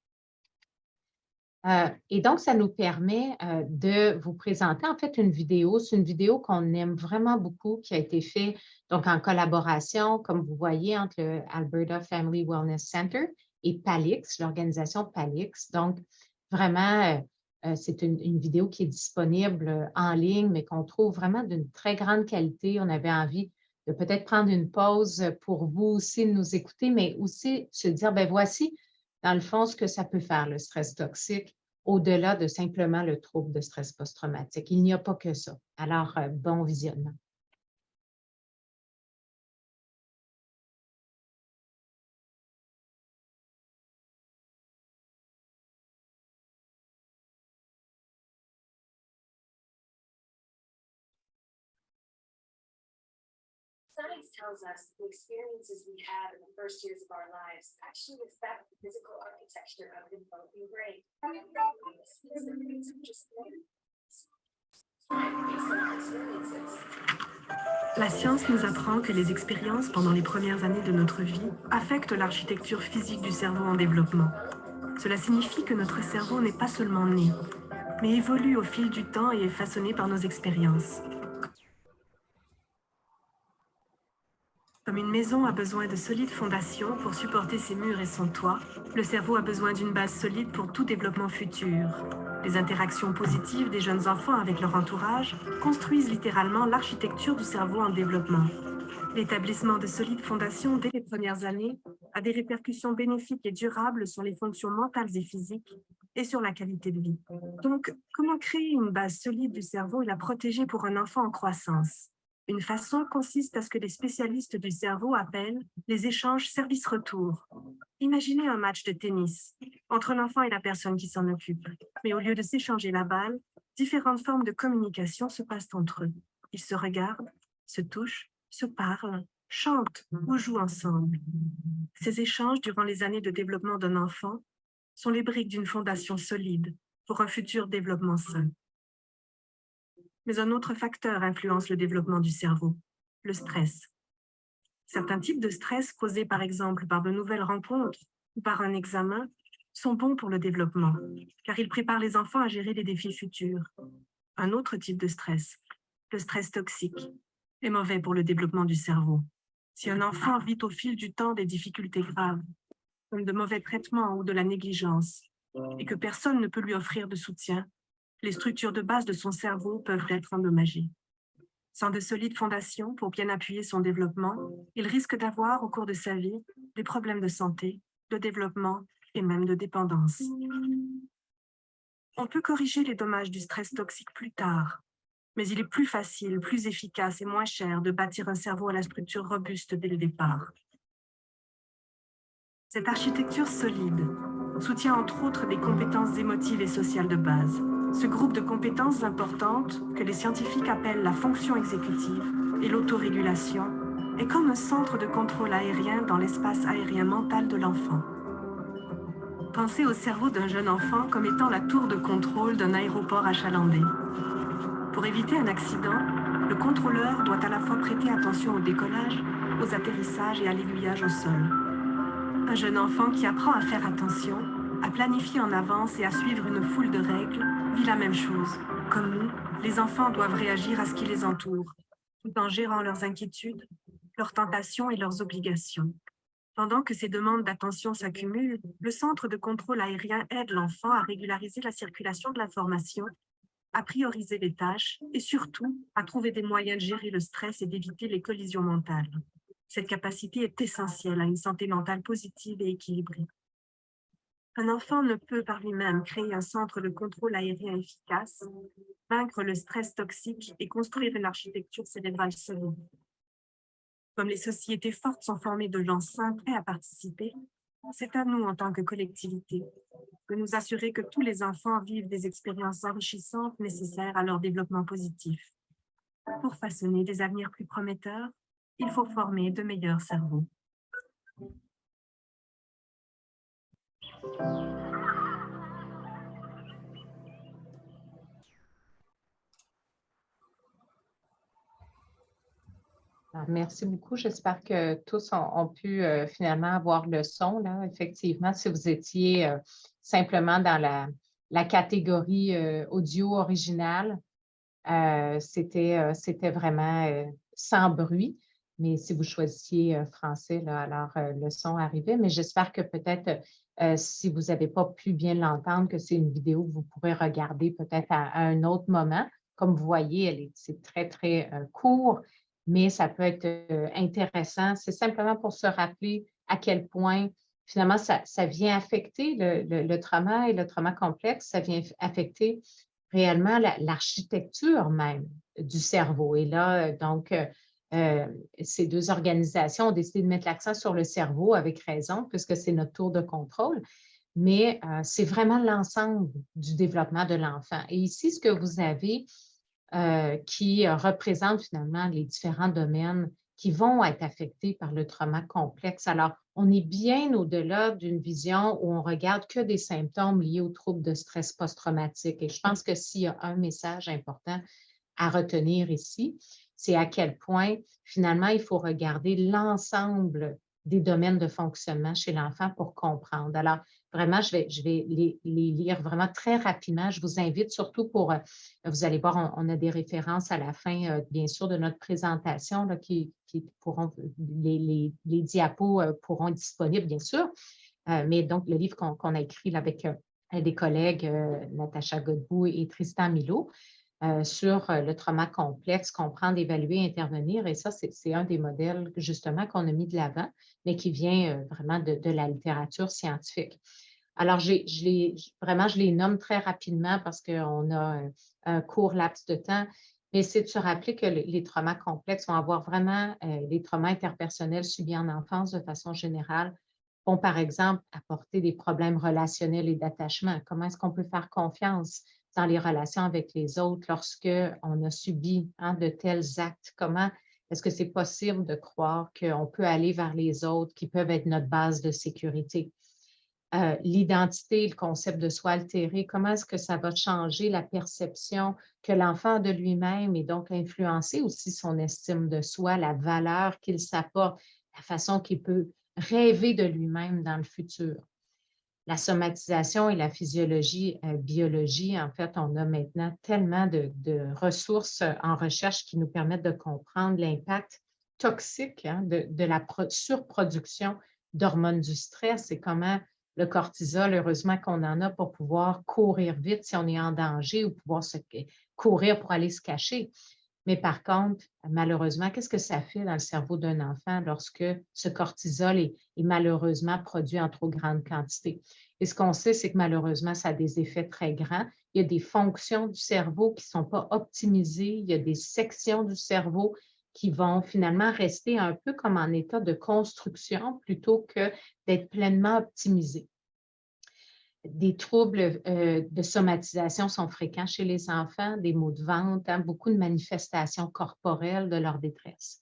Et donc, ça nous permet de vous présenter en fait une vidéo. C'est une vidéo qu'on aime vraiment beaucoup, qui a été faite donc en collaboration, comme vous voyez, entre le Alberta Family Wellness Center et PALIX, l'organisation PALIX. Donc, vraiment, c'est une vidéo qui est disponible en ligne, mais qu'on trouve vraiment d'une très grande qualité. On avait envie de peut-être prendre une pause pour vous aussi de nous écouter, mais aussi se dire, bien voici, dans le fond, ce que ça peut faire, le stress toxique, au-delà de simplement le trouble de stress post-traumatique. Il n'y a pas que ça. Alors, bon visionnement. Science tells us the experiences we have in the first years of our lives actually affect the physical architecture of the developing brain. La science nous apprend que les expériences pendant les premières années de notre vie affectent l'architecture physique du cerveau en développement. Cela signifie que notre cerveau n'est pas seulement né, mais évolue au fil du temps et est façonné par nos expériences. Comme une maison a besoin de solides fondations pour supporter ses murs et son toit, le cerveau a besoin d'une base solide pour tout développement futur. Les interactions positives des jeunes enfants avec leur entourage construisent littéralement l'architecture du cerveau en développement. L'établissement de solides fondations dès les premières années a des répercussions bénéfiques et durables sur les fonctions mentales et physiques et sur la qualité de vie. Donc, comment créer une base solide du cerveau et la protéger pour un enfant en croissance ? Une façon consiste à ce que les spécialistes du cerveau appellent les échanges service-retour. Imaginez un match de tennis entre un enfant et la personne qui s'en occupe. Mais au lieu de s'échanger la balle, différentes formes de communication se passent entre eux. Ils se regardent, se touchent, se parlent, chantent ou jouent ensemble. Ces échanges durant les années de développement d'un enfant sont les briques d'une fondation solide pour un futur développement sain. Mais un autre facteur influence le développement du cerveau, le stress. Certains types de stress causés par exemple par de nouvelles rencontres ou par un examen sont bons pour le développement, car ils préparent les enfants à gérer les défis futurs. Un autre type de stress, le stress toxique, est mauvais pour le développement du cerveau. Si un enfant vit au fil du temps des difficultés graves, comme de mauvais traitements ou de la négligence, et que personne ne peut lui offrir de soutien, les structures de base de son cerveau peuvent être endommagées. Sans de solides fondations pour bien appuyer son développement, il risque d'avoir, au cours de sa vie, des problèmes de santé, de développement et même de dépendance. On peut corriger les dommages du stress toxique plus tard, mais il est plus facile, plus efficace et moins cher de bâtir un cerveau à la structure robuste dès le départ. Cette architecture solide soutient entre autres des compétences émotives et sociales de base. Ce groupe de compétences importantes, que les scientifiques appellent la fonction exécutive et l'autorégulation, est comme un centre de contrôle aérien dans l'espace aérien mental de l'enfant. Pensez au cerveau d'un jeune enfant comme étant la tour de contrôle d'un aéroport achalandé. Pour éviter un accident, le contrôleur doit à la fois prêter attention au décollage, aux atterrissages et à l'aiguillage au sol. Un jeune enfant qui apprend à faire attention, à planifier en avance et à suivre une foule de règles, vit la même chose. Comme nous, les enfants doivent réagir à ce qui les entoure, tout en gérant leurs inquiétudes, leurs tentations et leurs obligations. Pendant que ces demandes d'attention s'accumulent, le centre de contrôle aérien aide l'enfant à régulariser la circulation de l'information, à prioriser les tâches et surtout à trouver des moyens de gérer le stress et d'éviter les collisions mentales. Cette capacité est essentielle à une santé mentale positive et équilibrée. Un enfant ne peut par lui-même créer un centre de contrôle aérien efficace, vaincre le stress toxique et construire une architecture cérébrale solide. Comme les sociétés fortes sont formées de gens sains prêts à participer, c'est à nous en tant que collectivité de nous assurer que tous les enfants vivent des expériences enrichissantes nécessaires à leur développement positif. Pour façonner des avenirs plus prometteurs, il faut former de meilleurs cerveaux. Merci beaucoup. J'espère que tous ont pu finalement avoir le son, là. Effectivement, si vous étiez simplement dans la catégorie audio originale, c'était vraiment sans bruit. Mais si vous choisissiez français, là, alors le son arrivait. Mais j'espère que peut-être, si vous n'avez pas pu bien l'entendre, que c'est une vidéo que vous pourrez regarder peut-être à un autre moment. Comme vous voyez, c'est très, très court, mais ça peut être intéressant. C'est simplement pour se rappeler à quel point, finalement, ça vient affecter le trauma et le trauma complexe, ça vient affecter réellement l'architecture même du cerveau. Et là, donc, ces deux organisations ont décidé de mettre l'accent sur le cerveau avec raison, puisque c'est notre tour de contrôle, mais c'est vraiment l'ensemble du développement de l'enfant. Et ici, ce que vous avez qui représente finalement les différents domaines qui vont être affectés par le trauma complexe. Alors, on est bien au-delà d'une vision où on regarde que des symptômes liés aux troubles de stress post-traumatique. Et je pense que s'il y a un message important à retenir ici, c'est à quel point, finalement, il faut regarder l'ensemble des domaines de fonctionnement chez l'enfant pour comprendre. Alors, vraiment, je vais les lire vraiment très rapidement. Je vous invite surtout pour, vous allez voir, on a des références à la fin, bien sûr, de notre présentation là, qui pourront, les diapos pourront être disponibles, bien sûr. Mais donc, le livre qu'on a écrit là, avec des collègues, Natacha Godbout et Tristan Milot, sur le trauma complexe, comprendre, évaluer, intervenir. Et ça, c'est un des modèles, justement, qu'on a mis de l'avant, mais qui vient vraiment de la littérature scientifique. Alors, je les nomme très rapidement parce qu'on a un court laps de temps, mais c'est de se rappeler que les traumas complexes vont avoir vraiment, les traumas interpersonnels subis en enfance de façon générale, vont par exemple apporter des problèmes relationnels et d'attachement. Comment est-ce qu'on peut faire confiance dans les relations avec les autres lorsqu'on a subi de tels actes? Comment est-ce que c'est possible de croire qu'on peut aller vers les autres qui peuvent être notre base de sécurité? L'identité, le concept de soi altéré, comment est-ce que ça va changer la perception que l'enfant a de lui-même et donc influencer aussi son estime de soi, la valeur qu'il s'apporte, la façon qu'il peut rêver de lui-même dans le futur? La somatisation et la physiologie, biologie, en fait, on a maintenant tellement de ressources en recherche qui nous permettent de comprendre l'impact toxique de la surproduction d'hormones du stress et comment le cortisol, heureusement qu'on en a pour pouvoir courir vite si on est en danger ou pouvoir courir pour aller se cacher. Mais par contre, malheureusement, qu'est-ce que ça fait dans le cerveau d'un enfant lorsque ce cortisol est malheureusement produit en trop grande quantité? Et ce qu'on sait, c'est que malheureusement, ça a des effets très grands. Il y a des fonctions du cerveau qui ne sont pas optimisées. Il y a des sections du cerveau qui vont finalement rester un peu comme en état de construction plutôt que d'être pleinement optimisées. Des troubles de somatisation sont fréquents chez les enfants, des maux de ventre, hein, beaucoup de manifestations corporelles de leur détresse.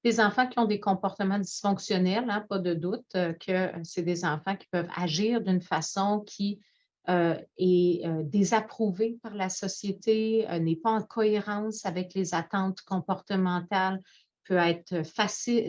Des enfants qui ont des comportements dysfonctionnels, hein, pas de doute que c'est des enfants qui peuvent agir d'une façon qui est désapprouvée par la société, n'est pas en cohérence avec les attentes comportementales, peut être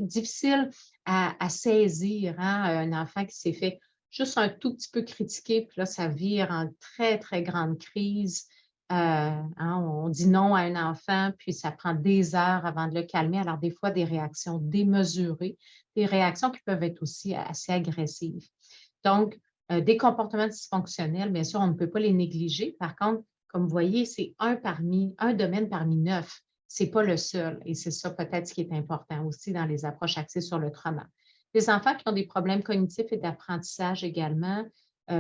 difficile à saisir, hein, un enfant qui s'est fait juste un tout petit peu critiqué, puis là, ça vire en très, très grande crise. Hein, on dit non à un enfant, puis ça prend des heures avant de le calmer. Alors, des fois, des réactions démesurées, des réactions qui peuvent être aussi assez agressives. Donc, des comportements dysfonctionnels, bien sûr, on ne peut pas les négliger. Par contre, comme vous voyez, c'est un domaine parmi 9. Ce n'est pas le seul. Et c'est ça peut-être ce qui est important aussi dans les approches axées sur le trauma. Les enfants qui ont des problèmes cognitifs et d'apprentissage également,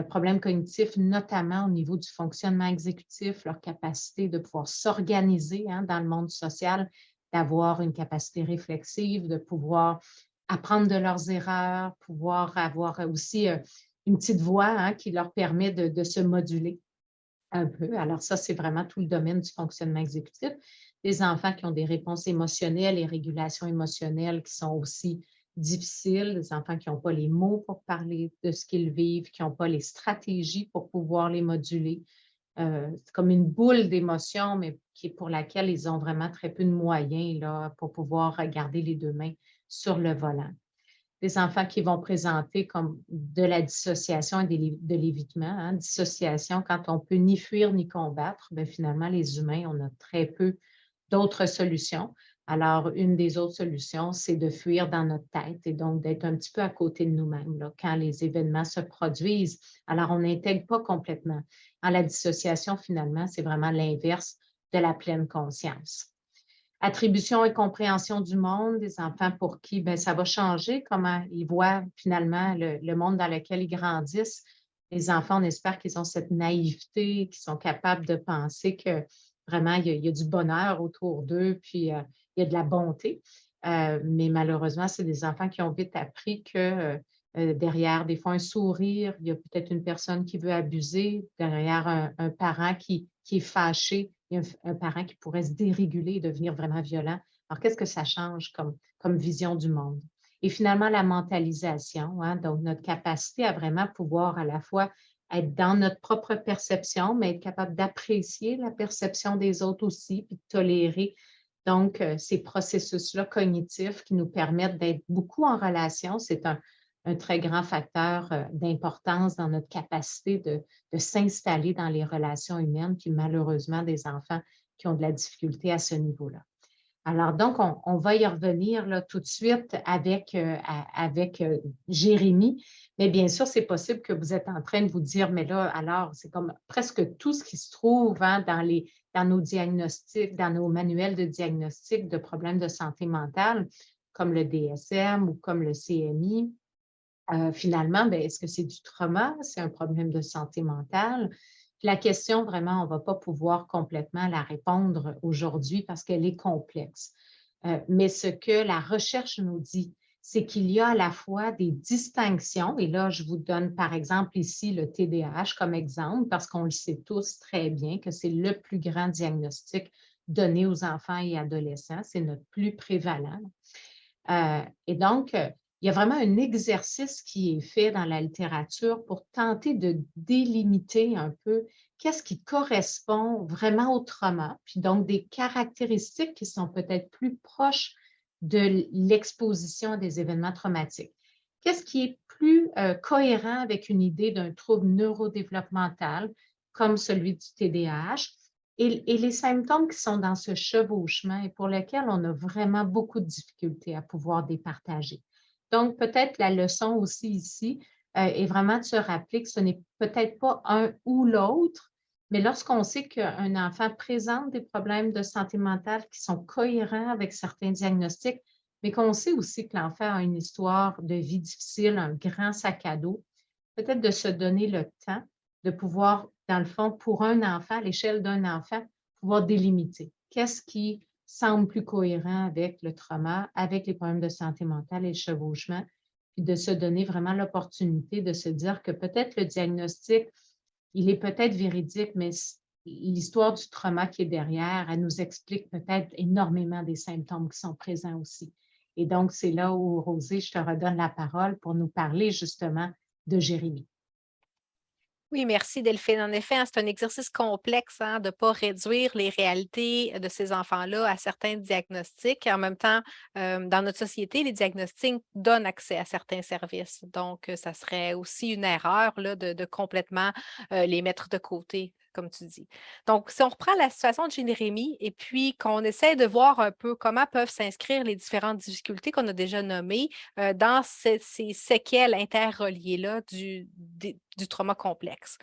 problèmes cognitifs notamment au niveau du fonctionnement exécutif, leur capacité de pouvoir s'organiser, hein, dans le monde social, d'avoir une capacité réflexive, de pouvoir apprendre de leurs erreurs, pouvoir avoir aussi une petite voix, hein, qui leur permet de se moduler un peu. Alors ça, c'est vraiment tout le domaine du fonctionnement exécutif. Les enfants qui ont des réponses émotionnelles et régulations émotionnelles qui sont aussi difficiles, des enfants qui n'ont pas les mots pour parler de ce qu'ils vivent, qui n'ont pas les stratégies pour pouvoir les moduler. C'est comme une boule d'émotions, mais pour laquelle ils ont vraiment très peu de moyens là, pour pouvoir garder les deux mains sur le volant. Des enfants qui vont présenter comme de la dissociation et de l'évitement. Hein. Dissociation, quand on ne peut ni fuir ni combattre, bien, finalement, les humains, on a très peu d'autres solutions. Alors, une des autres solutions, c'est de fuir dans notre tête et donc d'être un petit peu à côté de nous-mêmes là, quand les événements se produisent. Alors, on n'intègre pas complètement. En la dissociation, finalement, c'est vraiment l'inverse de la pleine conscience. Attribution et compréhension du monde, des enfants pour qui bien, ça va changer, comment ils voient finalement le monde dans lequel ils grandissent. Les enfants, on espère qu'ils ont cette naïveté, qu'ils sont capables de penser que vraiment, il y a du bonheur autour d'eux, puis il y a de la bonté. Mais malheureusement, c'est des enfants qui ont vite appris que derrière, des fois, un sourire, il y a peut-être une personne qui veut abuser, derrière un parent qui est fâché, il y a un parent qui pourrait se déréguler et devenir vraiment violent. Alors, qu'est-ce que ça change comme vision du monde? Et finalement, la mentalisation, hein, donc notre capacité à vraiment pouvoir à la fois être dans notre propre perception, mais être capable d'apprécier la perception des autres aussi, puis de tolérer donc ces processus-là cognitifs qui nous permettent d'être beaucoup en relation. C'est un très grand facteur d'importance dans notre capacité de s'installer dans les relations humaines, puis malheureusement des enfants qui ont de la difficulté à ce niveau-là. Alors donc, on va y revenir là, tout de suite avec Jérémy. Mais bien sûr, c'est possible que vous êtes en train de vous dire, mais là, alors, c'est comme presque tout ce qui se trouve, hein, dans nos diagnostics, dans nos manuels de diagnostic de problèmes de santé mentale, comme le DSM ou comme le CMI. Finalement, bien, est-ce que c'est du trauma? C'est un problème de santé mentale? La question, vraiment, on ne va pas pouvoir complètement la répondre aujourd'hui parce qu'elle est complexe. Mais ce que la recherche nous dit, c'est qu'il y a à la fois des distinctions, et là, je vous donne par exemple ici le TDAH comme exemple, parce qu'on le sait tous très bien que c'est le plus grand diagnostic donné aux enfants et adolescents, c'est notre plus prévalent. Et donc, il y a vraiment un exercice qui est fait dans la littérature pour tenter de délimiter un peu qu'est-ce qui correspond vraiment au trauma, puis donc des caractéristiques qui sont peut-être plus proches de l'exposition à des événements traumatiques. Qu'est-ce qui est plus cohérent avec une idée d'un trouble neurodéveloppemental comme celui du TDAH? Et les symptômes qui sont dans ce chevauchement et pour lesquels on a vraiment beaucoup de difficultés à pouvoir départager. Donc, peut-être la leçon aussi ici, et vraiment de se rappeler que ce n'est peut-être pas un ou l'autre, mais lorsqu'on sait qu'un enfant présente des problèmes de santé mentale qui sont cohérents avec certains diagnostics, mais qu'on sait aussi que l'enfant a une histoire de vie difficile, un grand sac à dos, peut-être de se donner le temps de pouvoir, dans le fond, pour un enfant, à l'échelle d'un enfant, pouvoir délimiter. Qu'est-ce qui semble plus cohérent avec le trauma, avec les problèmes de santé mentale et le chevauchement, puis de se donner vraiment l'opportunité de se dire que peut-être le diagnostic, il est peut-être véridique, mais l'histoire du trauma qui est derrière, elle nous explique peut-être énormément des symptômes qui sont présents aussi. Et donc, c'est là où, Rosée, je te redonne la parole pour nous parler justement de Jérémie. Oui, merci Delphine. En effet, c'est un exercice complexe de ne pas réduire les réalités de ces enfants-là à certains diagnostics. En même temps, dans notre société, les diagnostics donnent accès à certains services. Donc, ça serait aussi une erreur là, de complètement les mettre de côté, comme tu dis. Donc, si on reprend la situation de Jérémie et puis qu'on essaie de voir un peu comment peuvent s'inscrire les différentes difficultés qu'on a déjà nommées dans ces séquelles interreliées-là du trauma complexe.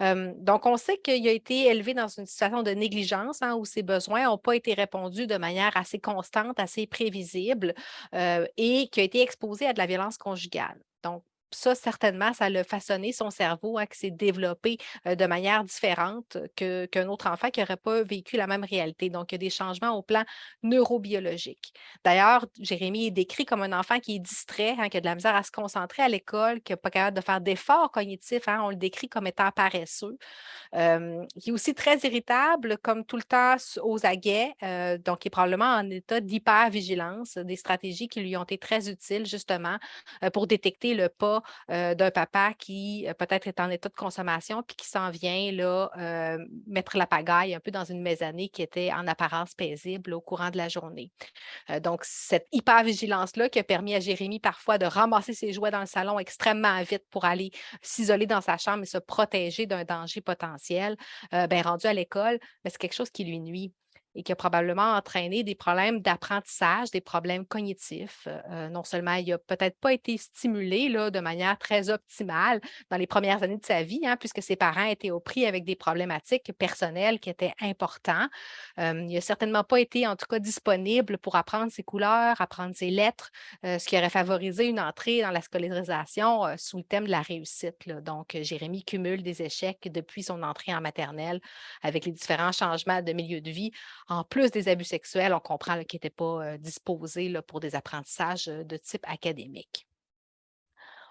Donc, on sait qu'il a été élevé dans une situation de négligence où ses besoins n'ont pas été répondus de manière assez constante, assez prévisible et qu'il a été exposé à de la violence conjugale. Donc, ça, certainement, ça l'a façonné son cerveau, qui s'est développé de manière différente qu'un autre enfant qui n'aurait pas vécu la même réalité. Donc, il y a des changements au plan neurobiologique. D'ailleurs, Jérémie est décrit comme un enfant qui est distrait, qui a de la misère à se concentrer à l'école, qui n'est pas capable de faire d'efforts cognitifs. On le décrit comme étant paresseux. Qui est aussi très irritable, comme tout le temps aux aguets, donc qui est probablement en état d'hypervigilance, des stratégies qui lui ont été très utiles justement pour détecter le pas d'un papa qui peut-être est en état de consommation puis qui s'en vient là, mettre la pagaille un peu dans une maisonnée qui était en apparence paisible au courant de la journée. Donc, cette hypervigilance-là qui a permis à Jérémie parfois de ramasser ses jouets dans le salon extrêmement vite pour aller s'isoler dans sa chambre et se protéger d'un danger potentiel, rendu à l'école, c'est quelque chose qui lui nuit et qui a probablement entraîné des problèmes d'apprentissage, des problèmes cognitifs. Non seulement il n'a peut-être pas été stimulé là, de manière très optimale dans les premières années de sa vie, puisque ses parents étaient au pris avec des problématiques personnelles qui étaient importantes. Il n'a certainement pas été, en tout cas, disponible pour apprendre ses couleurs, apprendre ses lettres, ce qui aurait favorisé une entrée dans la scolarisation sous le thème de la réussite, là. Donc, Jérémie cumule des échecs depuis son entrée en maternelle avec les différents changements de milieu de vie. En plus des abus sexuels, on comprend qu'il n'était pas disposé là, pour des apprentissages de type académique.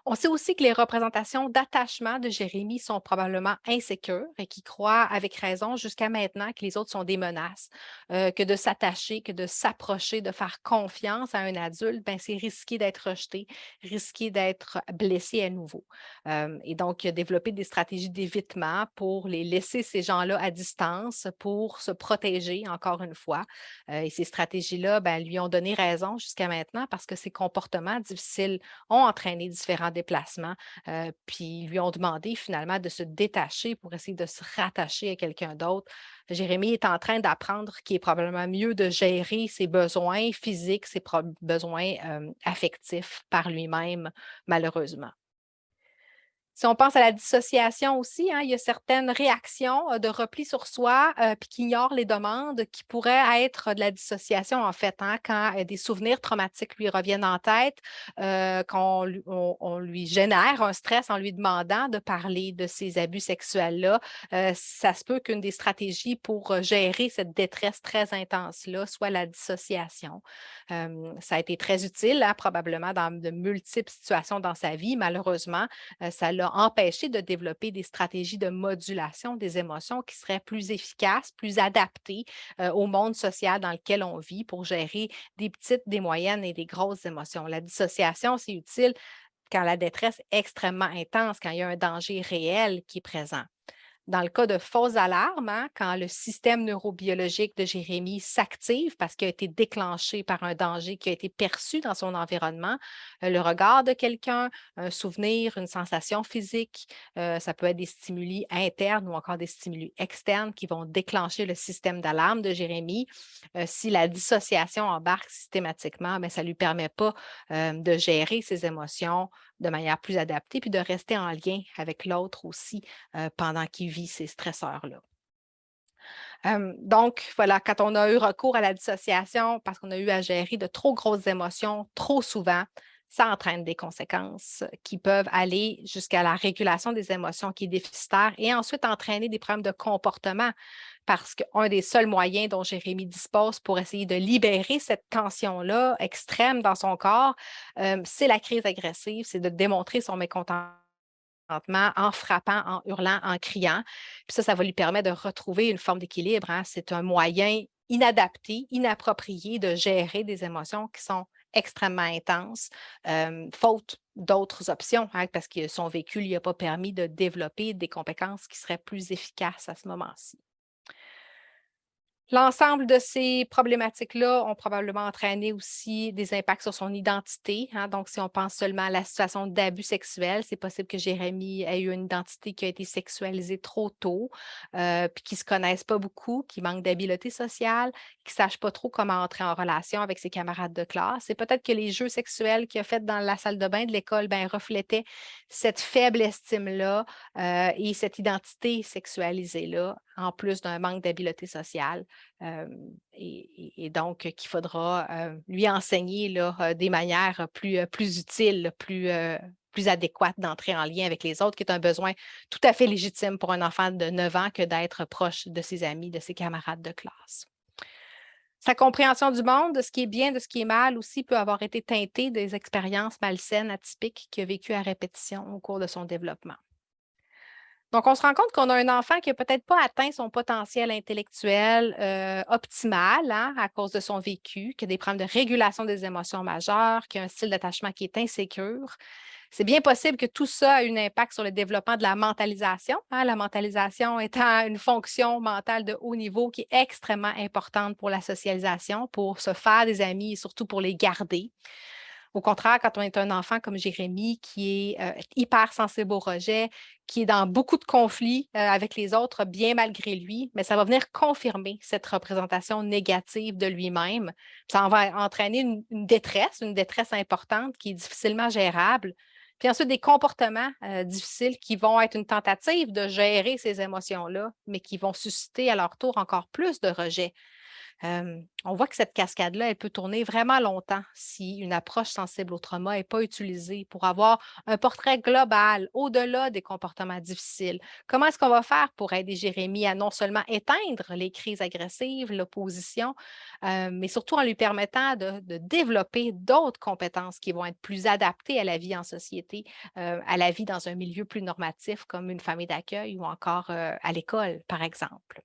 On sait aussi que les représentations d'attachement de Jérémie sont probablement insécures et qu'il croit avec raison jusqu'à maintenant que les autres sont des menaces, que de s'attacher, que de s'approcher, de faire confiance à un adulte, c'est risqué d'être rejeté, risqué d'être blessé à nouveau. Et donc, il a développé des stratégies d'évitement pour les laisser ces gens-là à distance, pour se protéger, encore une fois. Et ces stratégies-là, lui ont donné raison jusqu'à maintenant parce que ces comportements difficiles ont entraîné différents déplacements, puis lui ont demandé finalement de se détacher pour essayer de se rattacher à quelqu'un d'autre. Jérémie est en train d'apprendre qu'il est probablement mieux de gérer ses besoins physiques, ses besoins affectifs par lui-même, malheureusement. Si on pense à la dissociation aussi, il y a certaines réactions de repli sur soi puis qui ignorent les demandes qui pourraient être de la dissociation, en fait, quand des souvenirs traumatiques lui reviennent en tête, on lui génère un stress en lui demandant de parler de ces abus sexuels-là. Ça se peut qu'une des stratégies pour gérer cette détresse très intense-là soit la dissociation. Ça a été très utile, probablement dans de multiples situations dans sa vie. Malheureusement, ça l'a empêché de développer des stratégies de modulation des émotions qui seraient plus efficaces, plus adaptées au monde social dans lequel on vit pour gérer des petites, des moyennes et des grosses émotions. La dissociation, c'est utile quand la détresse est extrêmement intense, quand il y a un danger réel qui est présent. Dans le cas de fausses alarmes, quand le système neurobiologique de Jérémie s'active parce qu'il a été déclenché par un danger qui a été perçu dans son environnement, le regard de quelqu'un, un souvenir, une sensation physique, ça peut être des stimuli internes ou encore des stimuli externes qui vont déclencher le système d'alarme de Jérémie. Si la dissociation embarque systématiquement, ça ne lui permet pas de gérer ses émotions, de manière plus adaptée, puis de rester en lien avec l'autre aussi pendant qu'il vit ces stresseurs-là. Donc, voilà, quand on a eu recours à la dissociation parce qu'on a eu à gérer de trop grosses émotions trop souvent, ça entraîne des conséquences qui peuvent aller jusqu'à la régulation des émotions qui est déficitaire et ensuite entraîner des problèmes de comportement parce qu'un des seuls moyens dont Jérémie dispose pour essayer de libérer cette tension-là extrême dans son corps, c'est la crise agressive, c'est de démontrer son mécontentement en frappant, en hurlant, en criant. Puis ça va lui permettre de retrouver une forme d'équilibre, hein. C'est un moyen inadapté, inapproprié de gérer des émotions qui sont extrêmement intenses, faute d'autres options, hein, parce que son vécu ne lui a pas permis de développer des compétences qui seraient plus efficaces à ce moment-ci. L'ensemble de ces problématiques-là ont probablement entraîné aussi des impacts sur son identité, hein. Donc, si on pense seulement à la situation d'abus sexuel, c'est possible que Jérémie ait eu une identité qui a été sexualisée trop tôt, puis qui ne se connaissent pas beaucoup, qui manquent d'habileté sociale, qui ne sachent pas trop comment entrer en relation avec ses camarades de classe. Et peut-être que les jeux sexuels qu'il a fait dans la salle de bain de l'école reflétaient cette faible estime-là et cette identité sexualisée-là, en plus d'un manque d'habileté sociale. Et donc, qu'il faudra lui enseigner là, des manières plus utiles, plus adéquates d'entrer en lien avec les autres, qui est un besoin tout à fait légitime pour un enfant de 9 ans que d'être proche de ses amis, de ses camarades de classe. Sa compréhension du monde, de ce qui est bien, de ce qui est mal aussi, peut avoir été teintée des expériences malsaines, atypiques qu'il a vécues à répétition au cours de son développement. Donc, on se rend compte qu'on a un enfant qui n'a peut-être pas atteint son potentiel intellectuel optimal, hein, à cause de son vécu, qui a des problèmes de régulation des émotions majeures, qui a un style d'attachement qui est insécure. C'est bien possible que tout ça ait un impact sur le développement de la mentalisation, hein, la mentalisation étant une fonction mentale de haut niveau qui est extrêmement importante pour la socialisation, pour se faire des amis et surtout pour les garder. Au contraire, quand on est un enfant comme Jérémie, qui est hyper sensible au rejet, qui est dans beaucoup de conflits avec les autres, bien malgré lui, mais ça va venir confirmer cette représentation négative de lui-même. Ça va entraîner une détresse importante qui est difficilement gérable. Puis ensuite, des comportements difficiles qui vont être une tentative de gérer ces émotions-là, mais qui vont susciter à leur tour encore plus de rejet. On voit que cette cascade-là, elle peut tourner vraiment longtemps si une approche sensible au trauma n'est pas utilisée pour avoir un portrait global au-delà des comportements difficiles. Comment est-ce qu'on va faire pour aider Jérémie à non seulement éteindre les crises agressives, l'opposition, mais surtout en lui permettant de développer d'autres compétences qui vont être plus adaptées à la vie en société, à la vie dans un milieu plus normatif comme une famille d'accueil ou encore à l'école, par exemple.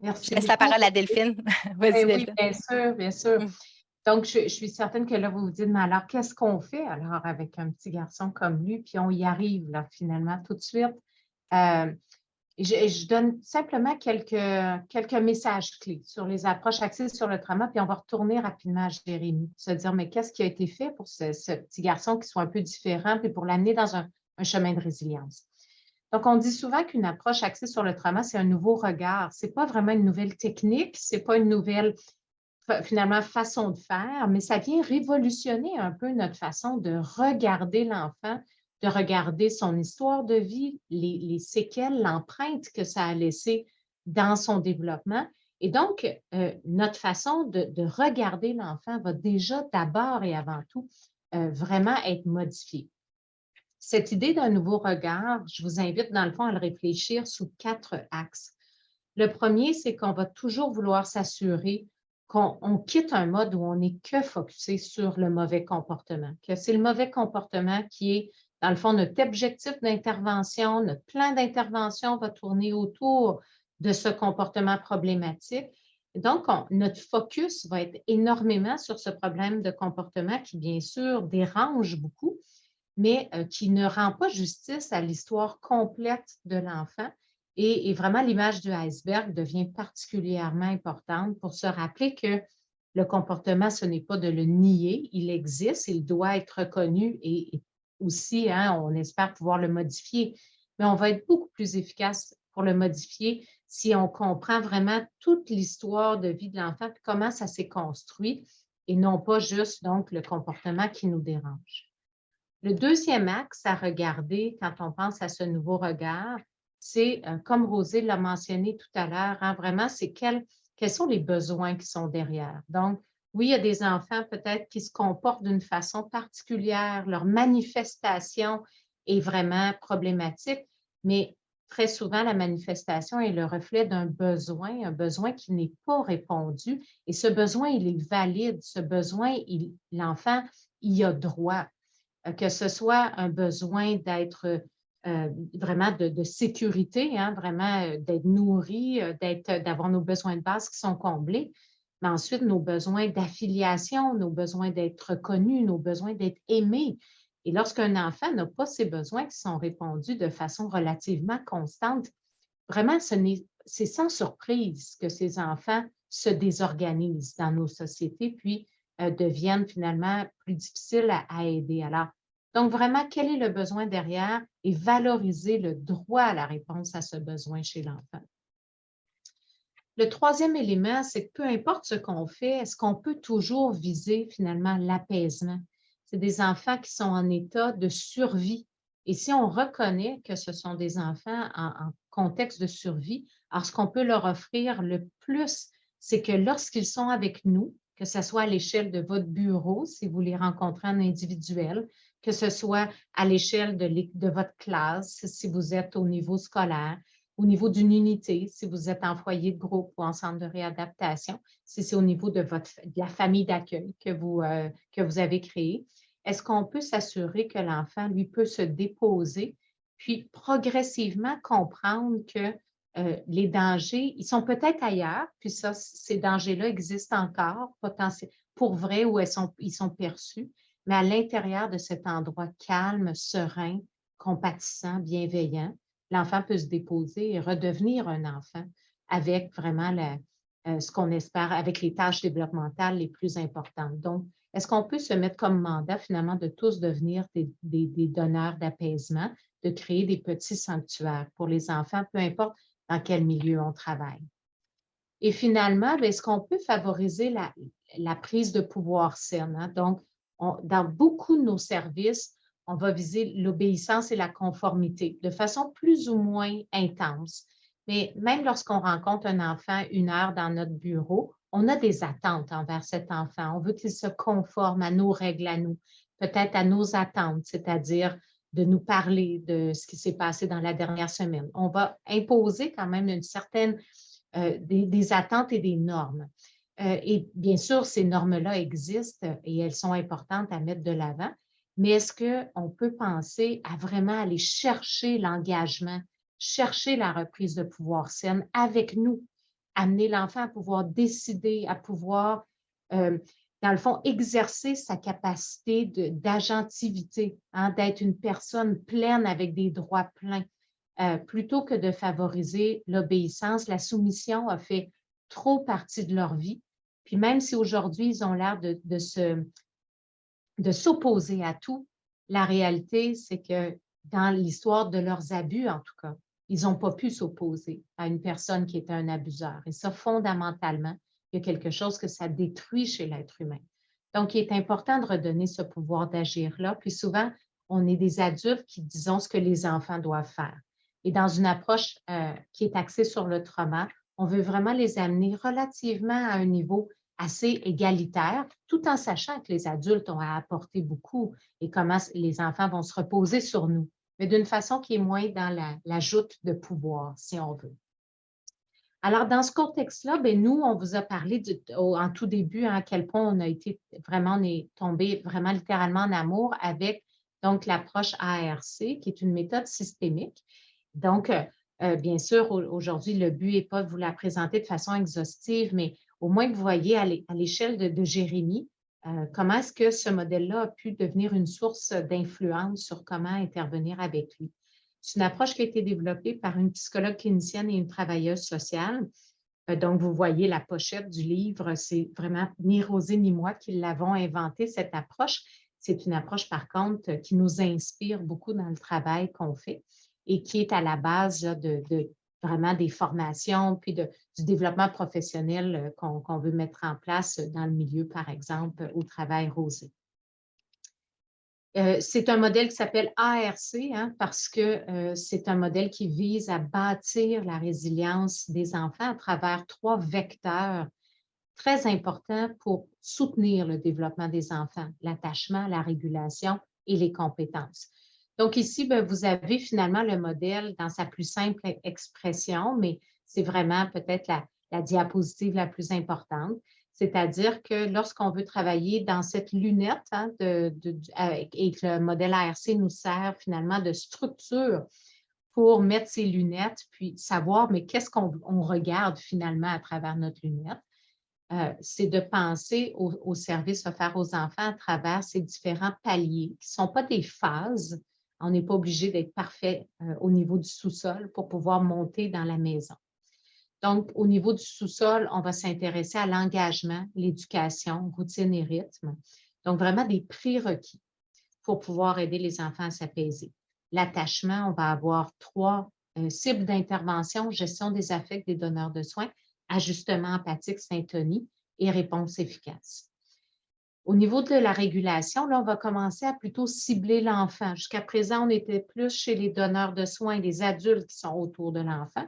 Merci Je laisse la beaucoup. parole à Delphine. Vas-y, Oui, Delphine. bien sûr, bien sûr. Mm. Donc, je suis certaine que là, vous vous dites, mais alors, qu'est-ce qu'on fait alors avec un petit garçon comme lui? Puis on y arrive, là, finalement, tout de suite. Je donne simplement quelques messages clés sur les approches axées sur le trauma, puis on va retourner rapidement à Jérémie, se dire, mais qu'est-ce qui a été fait pour ce petit garçon qui soit un peu différent, puis pour l'amener dans un chemin de résilience. Donc, on dit souvent qu'une approche axée sur le trauma, c'est un nouveau regard. Ce n'est pas vraiment une nouvelle technique, ce n'est pas une nouvelle, finalement, façon de faire, mais ça vient révolutionner un peu notre façon de regarder l'enfant, de regarder son histoire de vie, les séquelles, l'empreinte que ça a laissé dans son développement. Et donc, notre façon de regarder l'enfant va déjà d'abord et avant tout vraiment être modifiée. Cette idée d'un nouveau regard, je vous invite dans le fond à le réfléchir sous 4 axes. Le premier, c'est qu'on va toujours vouloir s'assurer qu'on quitte un mode où on n'est que focusé sur le mauvais comportement, que c'est le mauvais comportement qui est, dans le fond, notre objectif d'intervention, notre plan d'intervention va tourner autour de ce comportement problématique. Donc, notre focus va être énormément sur ce problème de comportement qui, bien sûr, dérange beaucoup, mais qui ne rend pas justice à l'histoire complète de l'enfant. Et vraiment, l'image du iceberg devient particulièrement importante pour se rappeler que le comportement, ce n'est pas de le nier, il existe, il doit être reconnu et aussi, hein, on espère pouvoir le modifier. Mais on va être beaucoup plus efficace pour le modifier si on comprend vraiment toute l'histoire de vie de l'enfant, comment ça s'est construit et non pas juste donc le comportement qui nous dérange. Le deuxième axe à regarder quand on pense à ce nouveau regard, c'est, comme Rosée l'a mentionné tout à l'heure, hein, vraiment, c'est quels sont les besoins qui sont derrière. Donc, oui, il y a des enfants peut-être qui se comportent d'une façon particulière, leur manifestation est vraiment problématique, mais très souvent, la manifestation est le reflet d'un besoin, un besoin qui n'est pas répondu. Et ce besoin, il est valide. Ce besoin, l'enfant, il y a droit. Que ce soit un besoin d'être vraiment de sécurité, hein, vraiment d'être nourri, d'avoir nos besoins de base qui sont comblés, mais ensuite nos besoins d'affiliation, nos besoins d'être reconnu, nos besoins d'être aimé. Et lorsqu'un enfant n'a pas ces besoins qui sont répondus de façon relativement constante, vraiment, c'est sans surprise que ces enfants se désorganisent dans nos sociétés, puis deviennent finalement plus difficiles à aider. Alors, donc vraiment, quel est le besoin derrière et valoriser le droit à la réponse à ce besoin chez l'enfant. Le troisième élément, c'est que peu importe ce qu'on fait, est-ce qu'on peut toujours viser finalement l'apaisement? C'est des enfants qui sont en état de survie. Et si on reconnaît que ce sont des enfants en contexte de survie, alors ce qu'on peut leur offrir le plus, c'est que lorsqu'ils sont avec nous, que ce soit à l'échelle de votre bureau, si vous les rencontrez en individuel, que ce soit à l'échelle de votre classe, si vous êtes au niveau scolaire, au niveau d'une unité, si vous êtes en foyer de groupe ou en centre de réadaptation, si c'est au niveau de la famille d'accueil que vous avez créée, est-ce qu'on peut s'assurer que l'enfant, lui, peut se déposer, puis progressivement comprendre que les dangers, ils sont peut-être ailleurs, puis ça, ces dangers-là existent encore, pour vrai, où ils sont perçus, mais à l'intérieur de cet endroit calme, serein, compatissant, bienveillant, l'enfant peut se déposer et redevenir un enfant avec vraiment ce qu'on espère, avec les tâches développementales les plus importantes. Donc, est-ce qu'on peut se mettre comme mandat finalement de tous devenir des donneurs d'apaisement, de créer des petits sanctuaires pour les enfants, peu importe dans quel milieu on travaille? Et finalement, est-ce qu'on peut favoriser la prise de pouvoir saine? Hein? Donc, dans beaucoup de nos services, on va viser l'obéissance et la conformité de façon plus ou moins intense. Mais même lorsqu'on rencontre un enfant 1 heure dans notre bureau, on a des attentes envers cet enfant. On veut qu'il se conforme à nos règles à nous, peut-être à nos attentes, c'est-à-dire de nous parler de ce qui s'est passé dans la dernière semaine. On va imposer quand même une certaine des attentes et des normes. Et bien sûr, ces normes-là existent et elles sont importantes à mettre de l'avant, mais est-ce qu'on peut penser à vraiment aller chercher l'engagement, chercher la reprise de pouvoir saine avec nous, amener l'enfant à pouvoir décider, à pouvoir, dans le fond, exercer sa capacité d'agentivité, hein, d'être une personne pleine avec des droits pleins. Plutôt que de favoriser l'obéissance, la soumission a fait trop partie de leur vie. Puis même si aujourd'hui, ils ont l'air de s'opposer à tout, la réalité, c'est que dans l'histoire de leurs abus, en tout cas, ils n'ont pas pu s'opposer à une personne qui était un abuseur. Et ça, fondamentalement, il y a quelque chose que ça détruit chez l'être humain. Donc, il est important de redonner ce pouvoir d'agir-là. Puis souvent, on est des adultes qui disons ce que les enfants doivent faire. Et dans une approche qui est axée sur le trauma, on veut vraiment les amener relativement à un niveau assez égalitaire, tout en sachant que les adultes ont à apporter beaucoup et comment les enfants vont se reposer sur nous, mais d'une façon qui est moins dans la joute de pouvoir, si on veut. Alors, dans ce contexte-là, nous, on vous a parlé en tout début à quel point on est tombé vraiment littéralement en amour avec donc l'approche ARC, qui est une méthode systémique. Donc, bien sûr, aujourd'hui, le but n'est pas de vous la présenter de façon exhaustive, mais au moins que vous voyez à l'échelle de Jérémie, comment est-ce que ce modèle-là a pu devenir une source d'influence sur comment intervenir avec lui. C'est une approche qui a été développée par une psychologue clinicienne et une travailleuse sociale. Donc, vous voyez la pochette du livre, c'est vraiment ni Rosée ni moi qui l'avons inventé, cette approche. C'est une approche, par contre, qui nous inspire beaucoup dans le travail qu'on fait et qui est à la base de vraiment des formations, puis du développement professionnel qu'on veut mettre en place dans le milieu, par exemple, au travail Rosée. C'est un modèle qui s'appelle ARC, hein, parce que c'est un modèle qui vise à bâtir la résilience des enfants à travers 3 vecteurs très importants pour soutenir le développement des enfants: l'attachement, la régulation et les compétences. Donc ici, bien, vous avez finalement le modèle dans sa plus simple expression, mais c'est vraiment peut-être la diapositive la plus importante. C'est-à-dire que lorsqu'on veut travailler dans cette lunette, hein, et que le modèle ARC nous sert finalement de structure pour mettre ces lunettes, puis savoir, mais qu'est-ce qu'on regarde finalement à travers notre lunette? C'est de penser au service offert aux enfants à travers ces différents paliers qui ne sont pas des phases. On n'est pas obligé d'être parfait au niveau du sous-sol pour pouvoir monter dans la maison. Donc, au niveau du sous-sol, on va s'intéresser à l'engagement, l'éducation, routine et rythme. Donc, vraiment des prérequis pour pouvoir aider les enfants à s'apaiser. L'attachement, on va avoir 3 cibles d'intervention: gestion des affects des donneurs de soins, ajustement empathique, syntonie et réponse efficace. Au niveau de la régulation, là, on va commencer à plutôt cibler l'enfant. Jusqu'à présent, on était plus chez les donneurs de soins, les adultes qui sont autour de l'enfant.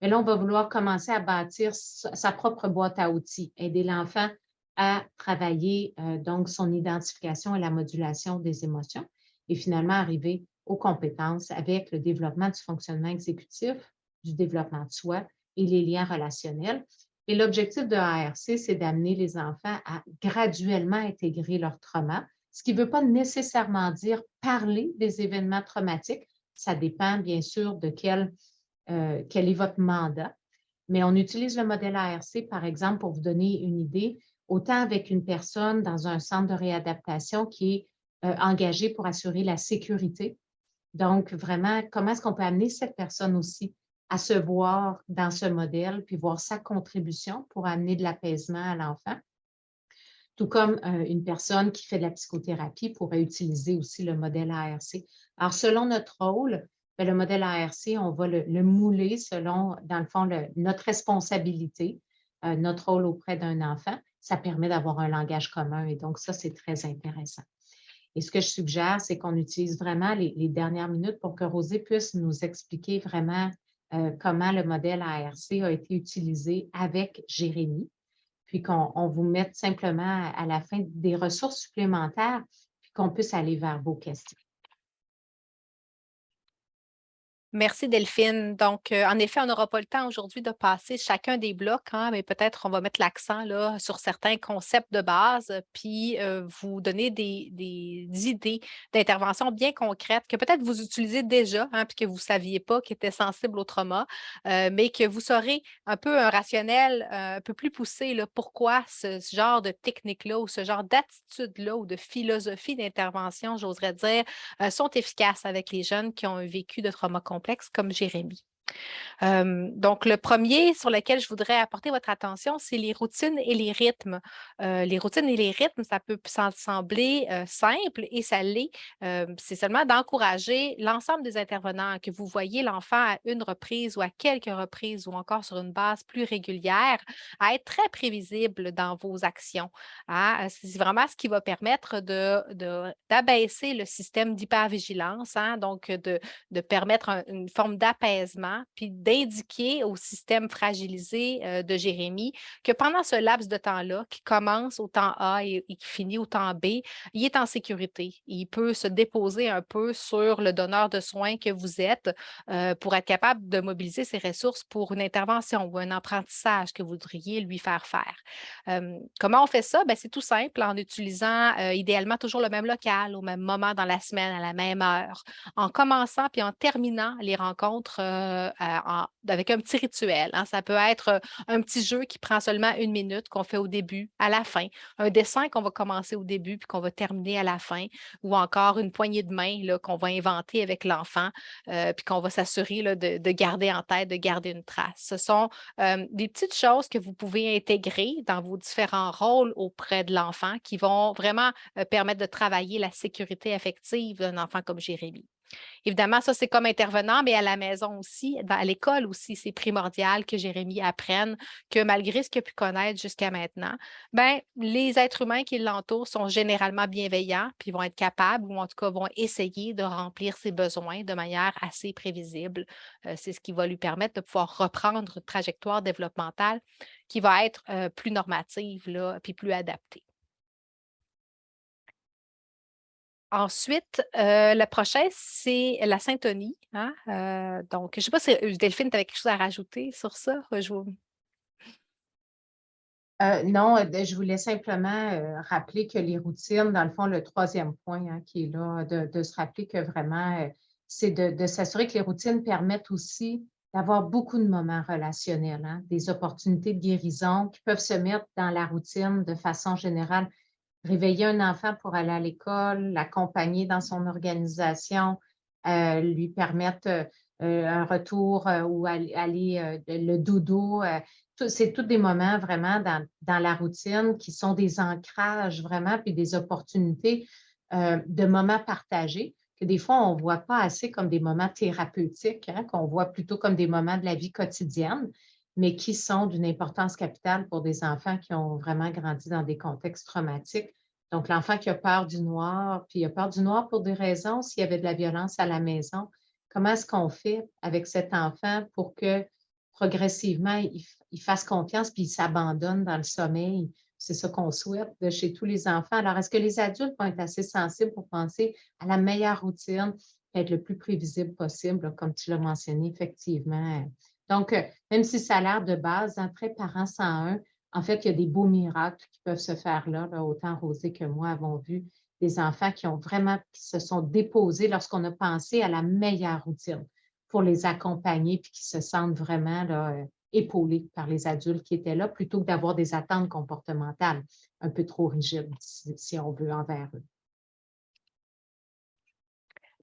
Mais là, on va vouloir commencer à bâtir sa propre boîte à outils, aider l'enfant à travailler donc son identification et la modulation des émotions et finalement arriver aux compétences avec le développement du fonctionnement exécutif, du développement de soi et les liens relationnels. Et l'objectif de ARC, c'est d'amener les enfants à graduellement intégrer leur trauma, ce qui ne veut pas nécessairement dire parler des événements traumatiques. Ça dépend bien sûr de quel est votre mandat. Mais on utilise le modèle ARC, par exemple, pour vous donner une idée, autant avec une personne dans un centre de réadaptation qui est engagée pour assurer la sécurité. Donc, vraiment, comment est-ce qu'on peut amener cette personne aussi à se voir dans ce modèle, puis voir sa contribution pour amener de l'apaisement à l'enfant. Tout comme une personne qui fait de la psychothérapie pourrait utiliser aussi le modèle ARC. Alors, selon notre rôle, bien, le modèle ARC, on va le mouler selon, dans le fond, notre responsabilité, notre rôle auprès d'un enfant. Ça permet d'avoir un langage commun et donc ça, c'est très intéressant. Et ce que je suggère, c'est qu'on utilise vraiment les dernières minutes pour que Rosée puisse nous expliquer vraiment comment le modèle ARC a été utilisé avec Jérémie, puis qu'on vous mette simplement à la fin des ressources supplémentaires, puis qu'on puisse aller vers vos questions. Merci Delphine. Donc, en effet, on n'aura pas le temps aujourd'hui de passer chacun des blocs, hein, mais peut-être on va mettre l'accent là, sur certains concepts de base, puis vous donner des idées d'intervention bien concrètes que peut-être vous utilisez déjà, hein, puis que vous ne saviez pas qui étaient sensibles au trauma, mais que vous saurez un peu un rationnel un peu plus poussé, là, pourquoi ce genre de technique-là ou ce genre d'attitude-là ou de philosophie d'intervention, j'oserais dire, sont efficaces avec les jeunes qui ont un vécu de trauma complexe comme Jérémie. Donc, le premier sur lequel je voudrais apporter votre attention, c'est les routines et les rythmes. Les routines et les rythmes, ça peut sembler simple et ça l'est. C'est seulement d'encourager l'ensemble des intervenants, que vous voyez l'enfant à une reprise ou à quelques reprises ou encore sur une base plus régulière, à être très prévisible dans vos actions. Hein. C'est vraiment ce qui va permettre d'abaisser le système d'hypervigilance, hein, donc de permettre une forme d'apaisement, puis d'indiquer au système fragilisé de Jérémie que pendant ce laps de temps-là, qui commence au temps A et qui finit au temps B, il est en sécurité. Il peut se déposer un peu sur le donneur de soins que vous êtes pour être capable de mobiliser ses ressources pour une intervention ou un apprentissage que vous voudriez lui faire faire. Comment on fait ça? C'est tout simple, en utilisant idéalement toujours le même local, au même moment dans la semaine, à la même heure, en commençant puis en terminant les rencontres avec un petit rituel. Hein. Ça peut être un petit jeu qui prend seulement 1 minute, qu'on fait au début, à la fin, un dessin qu'on va commencer au début puis qu'on va terminer à la fin, ou encore une poignée de main là, qu'on va inventer avec l'enfant puis qu'on va s'assurer là, de garder en tête, de garder une trace. Ce sont des petites choses que vous pouvez intégrer dans vos différents rôles auprès de l'enfant qui vont vraiment permettre de travailler la sécurité affective d'un enfant comme Jérémie. Évidemment, ça, c'est comme intervenant, mais à la maison aussi, à l'école aussi, c'est primordial que Jérémie apprenne que malgré ce qu'il a pu connaître jusqu'à maintenant, ben, les êtres humains qui l'entourent sont généralement bienveillants, puis vont être capables, ou en tout cas vont essayer de remplir ses besoins de manière assez prévisible. C'est ce qui va lui permettre de pouvoir reprendre une trajectoire développementale qui va être plus normative, là, puis plus adaptée. Ensuite, le prochain, c'est la syntonie, hein, donc je ne sais pas si, Delphine, tu avais quelque chose à rajouter sur ça? Non, je voulais simplement rappeler que les routines, dans le fond, le troisième point hein, qui est là, de se rappeler que vraiment, c'est de s'assurer que les routines permettent aussi d'avoir beaucoup de moments relationnels, hein, des opportunités de guérison qui peuvent se mettre dans la routine de façon générale. Réveiller un enfant pour aller à l'école, l'accompagner dans son organisation, lui permettre un retour ou aller le dodo. C'est tous des moments vraiment dans la routine qui sont des ancrages vraiment, puis des opportunités de moments partagés que des fois, on ne voit pas assez comme des moments thérapeutiques, hein, qu'on voit plutôt comme des moments de la vie quotidienne, mais qui sont d'une importance capitale pour des enfants qui ont vraiment grandi dans des contextes traumatiques. Donc, l'enfant qui a peur du noir, puis il a peur du noir pour des raisons, s'il y avait de la violence à la maison, comment est-ce qu'on fait avec cet enfant pour que progressivement, il fasse confiance puis il s'abandonne dans le sommeil? C'est ça qu'on souhaite de chez tous les enfants. Alors, est-ce que les adultes vont être assez sensibles pour penser à la meilleure routine, être le plus prévisible possible, là, comme tu l'as mentionné, effectivement? Donc, même si ça a l'air de base, après Parents 101, en fait, il y a des beaux miracles qui peuvent se faire là. Autant Rosée que moi avons vu des enfants qui se sont déposés lorsqu'on a pensé à la meilleure routine pour les accompagner puis qui se sentent vraiment là, épaulés par les adultes qui étaient là plutôt que d'avoir des attentes comportementales un peu trop rigides, si on veut, envers eux.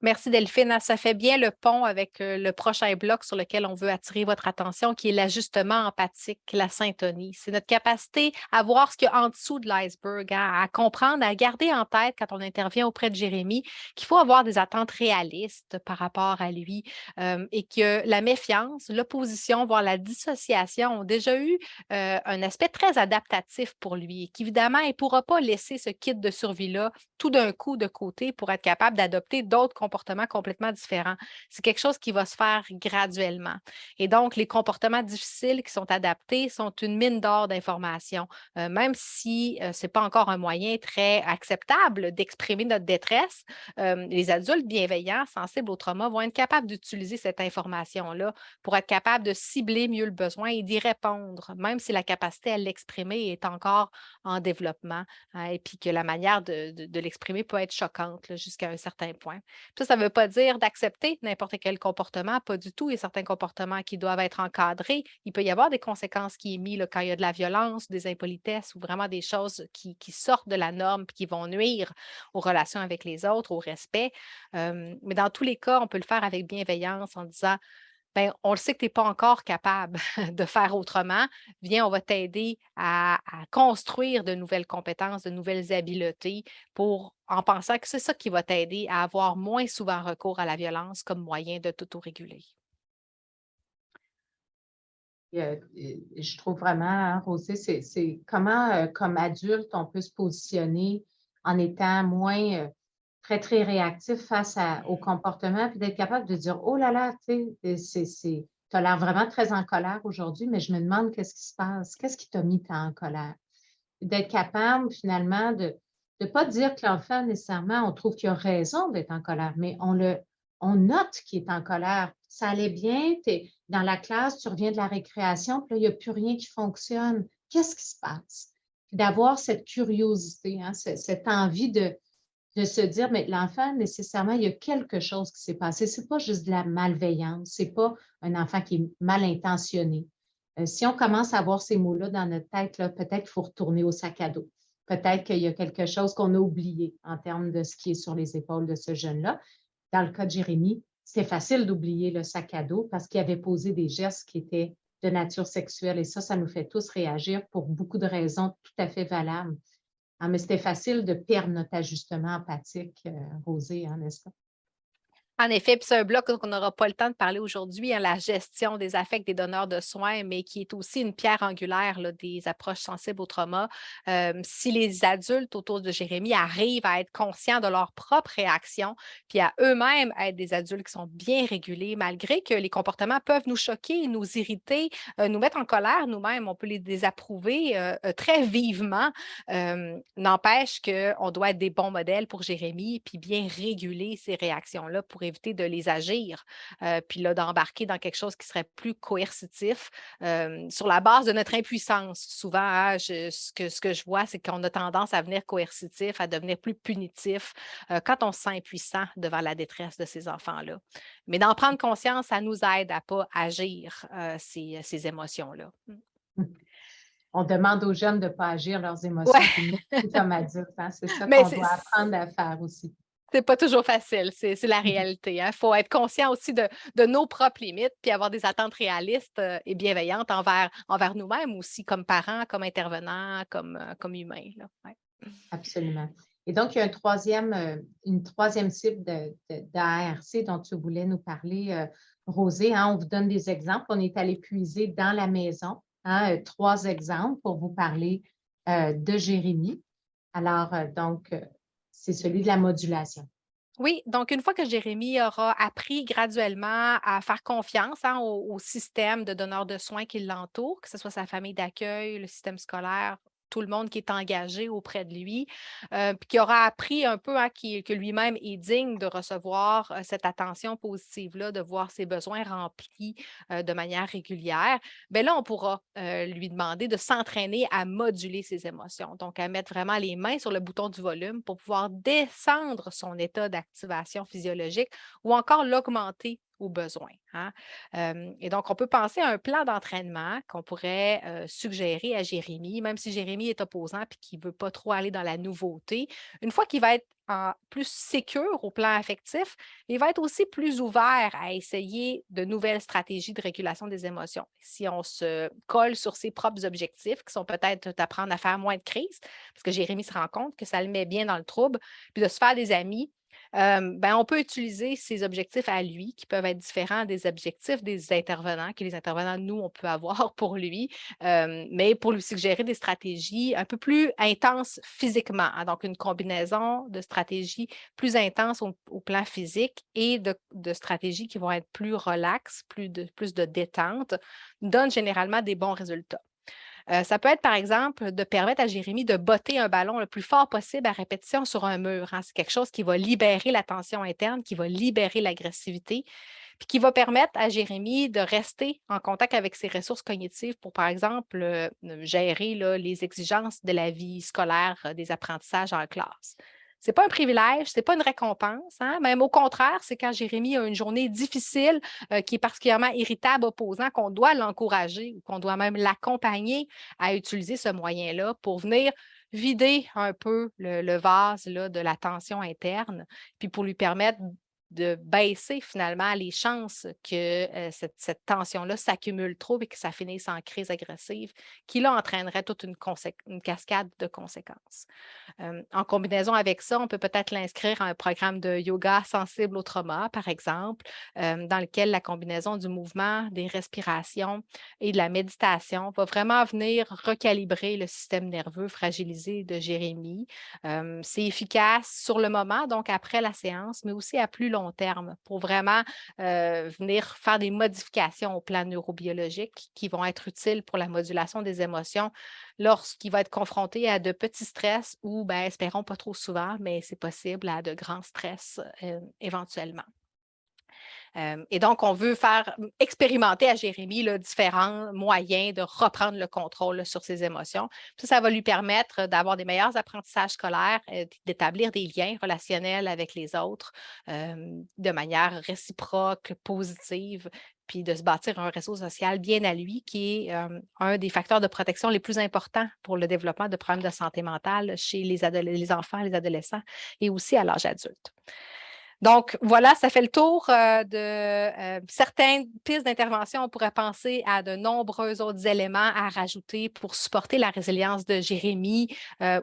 Merci Delphine. Ça fait bien le pont avec le prochain bloc sur lequel on veut attirer votre attention, qui est l'ajustement empathique, la syntonie. C'est notre capacité à voir ce qu'il y a en dessous de l'iceberg, à comprendre, à garder en tête quand on intervient auprès de Jérémie qu'il faut avoir des attentes réalistes par rapport à lui et que la méfiance, l'opposition, voire la dissociation ont déjà eu un aspect très adaptatif pour lui et qu'évidemment, il ne pourra pas laisser ce kit de survie-là tout d'un coup de côté pour être capable d'adopter d'autres comportements complètement différents. C'est quelque chose qui va se faire graduellement. Et donc, les comportements difficiles qui sont adaptés sont une mine d'or d'informations, même si ce n'est pas encore un moyen très acceptable d'exprimer notre détresse. Les adultes bienveillants, sensibles au trauma, vont être capables d'utiliser cette information-là pour être capables de cibler mieux le besoin et d'y répondre, même si la capacité à l'exprimer est encore en développement hein, et puis que la manière de l'exprimer peut être choquante là, jusqu'à un certain point. Ça ne veut pas dire d'accepter n'importe quel comportement, pas du tout. Il y a certains comportements qui doivent être encadrés. Il peut y avoir des conséquences qui sont mises là, quand il y a de la violence, des impolitesses ou vraiment des choses qui sortent de la norme et qui vont nuire aux relations avec les autres, au respect. Mais dans tous les cas, on peut le faire avec bienveillance en disant ben, on le sait que tu n'es pas encore capable de faire autrement. Viens, on va t'aider à construire de nouvelles compétences, de nouvelles habiletés en pensant que c'est ça qui va t'aider à avoir moins souvent recours à la violence comme moyen de t'autoréguler. Je trouve vraiment, hein, Rosée, c'est comment, comme adulte, on peut se positionner en étant moins très, très réactif face au comportement, puis d'être capable de dire, oh là là, tu as l'air vraiment très en colère aujourd'hui, mais je me demande qu'est-ce qui se passe, qu'est-ce qui t'a mis tant en colère? D'être capable, finalement, de ne pas dire que l'enfant, nécessairement, on trouve qu'il a raison d'être en colère, mais on note qu'il est en colère. Ça allait bien, tu es dans la classe, tu reviens de la récréation, puis là, il n'y a plus rien qui fonctionne. Qu'est-ce qui se passe? D'avoir cette curiosité, hein, cette envie de se dire, mais l'enfant, nécessairement, il y a quelque chose qui s'est passé. Ce n'est pas juste de la malveillance, ce n'est pas un enfant qui est mal intentionné. Si on commence à avoir ces mots-là dans notre tête, là, peut-être qu'il faut retourner au sac à dos. Peut-être qu'il y a quelque chose qu'on a oublié en termes de ce qui est sur les épaules de ce jeune-là. Dans le cas de Jérémie, c'est facile d'oublier le sac à dos parce qu'il avait posé des gestes qui étaient de nature sexuelle. Et ça nous fait tous réagir pour beaucoup de raisons tout à fait valables. Mais c'était facile de perdre notre ajustement empathique, Rosée, hein, n'est-ce pas? En effet, puis c'est un bloc qu'on n'aura pas le temps de parler aujourd'hui, hein, la gestion des affects des donneurs de soins, mais qui est aussi une pierre angulaire là, des approches sensibles au trauma. Si les adultes autour de Jérémie arrivent à être conscients de leurs propres réactions, puis à eux-mêmes être des adultes qui sont bien régulés, malgré que les comportements peuvent nous choquer, nous irriter, nous mettre en colère nous-mêmes, on peut les désapprouver très vivement. N'empêche qu'on doit être des bons modèles pour Jérémie, puis bien réguler ces réactions-là pour éviter de les agir, puis là, d'embarquer dans quelque chose qui serait plus coercitif sur la base de notre impuissance. Souvent, hein, ce que je vois, c'est qu'on a tendance à venir coercitif, à devenir plus punitif quand on se sent impuissant devant la détresse de ces enfants-là. Mais d'en prendre conscience, ça nous aide à ne pas agir ces émotions-là. On demande aux jeunes de ne pas agir leurs émotions, Ouais. puis nous, comme adultes, hein, c'est ça Mais qu'on doit apprendre à faire aussi. C'est pas toujours facile, c'est la réalité. Il faut être conscient aussi de nos propres limites, puis avoir des attentes réalistes et bienveillantes envers nous-mêmes aussi, comme parents, comme intervenants, comme humains. Là. Ouais. Absolument. Et donc, il y a une troisième cible d'ARC dont tu voulais nous parler, Rosée. Hein, on vous donne des exemples. On est allé puiser dans la maison 3 exemples pour vous parler de Jérémie. Alors, c'est celui de la modulation. Oui, donc une fois que Jérémie aura appris graduellement à faire confiance hein, au système de donneurs de soins qui l'entoure, que ce soit sa famille d'accueil, le système scolaire, tout le monde qui est engagé auprès de lui, puis qui aura appris un peu hein, que lui-même est digne de recevoir cette attention positive-là, de voir ses besoins remplis de manière régulière, bien là, on pourra lui demander de s'entraîner à moduler ses émotions, donc à mettre vraiment les mains sur le bouton du volume pour pouvoir descendre son état d'activation physiologique ou encore l'augmenter au besoin. Hein. Et donc, on peut penser à un plan d'entraînement qu'on pourrait suggérer à Jérémie, même si Jérémie est opposant et qu'il ne veut pas trop aller dans la nouveauté. Une fois qu'il va être plus sécure au plan affectif, il va être aussi plus ouvert à essayer de nouvelles stratégies de régulation des émotions. Si on se colle sur ses propres objectifs, qui sont peut-être d'apprendre à faire moins de crises, parce que Jérémie se rend compte que ça le met bien dans le trouble, puis de se faire des amis, on peut utiliser ces objectifs à lui, qui peuvent être différents des objectifs des intervenants, que les intervenants, nous, on peut avoir pour lui, mais pour lui suggérer des stratégies un peu plus intenses physiquement. Hein, donc, une combinaison de stratégies plus intenses au plan physique et de stratégies qui vont être plus relaxes, plus de détente, donnent généralement des bons résultats. Ça peut être, par exemple, de permettre à Jérémie de botter un ballon le plus fort possible à répétition sur un mur. Hein. C'est quelque chose qui va libérer la tension interne, qui va libérer l'agressivité, puis qui va permettre à Jérémie de rester en contact avec ses ressources cognitives pour, par exemple, gérer là, les exigences de la vie scolaire, des apprentissages en classe. Ce n'est pas un privilège, ce n'est pas une récompense. Hein? Même au contraire, c'est quand Jérémie a une journée difficile, qui est particulièrement irritable, opposant, qu'on doit l'encourager ou qu'on doit même l'accompagner à utiliser ce moyen-là pour venir vider un peu le vase là, de la tension interne, puis pour lui permettre de baisser finalement les chances que cette tension-là s'accumule trop et que ça finisse en crise agressive, qui là entraînerait toute une cascade de conséquences. En combinaison avec ça, on peut peut-être l'inscrire à un programme de yoga sensible au trauma, par exemple, dans lequel la combinaison du mouvement, des respirations et de la méditation va vraiment venir recalibrer le système nerveux fragilisé de Jérémie. C'est efficace sur le moment, donc après la séance, mais aussi à plus long terme pour vraiment venir faire des modifications au plan neurobiologique qui vont être utiles pour la modulation des émotions lorsqu'il va être confronté à de petits stress ou, espérons pas trop souvent, mais c'est possible, à de grands stress éventuellement. Et donc, on veut faire expérimenter à Jérémie là, différents moyens de reprendre le contrôle là, sur ses émotions. Ça va lui permettre d'avoir des meilleurs apprentissages scolaires, d'établir des liens relationnels avec les autres de manière réciproque, positive, puis de se bâtir un réseau social bien à lui, qui est un des facteurs de protection les plus importants pour le développement de problèmes de santé mentale chez les enfants, les adolescents et aussi à l'âge adulte. Donc, voilà, ça fait le tour de certaines pistes d'intervention. On pourrait penser à de nombreux autres éléments à rajouter pour supporter la résilience de Jérémy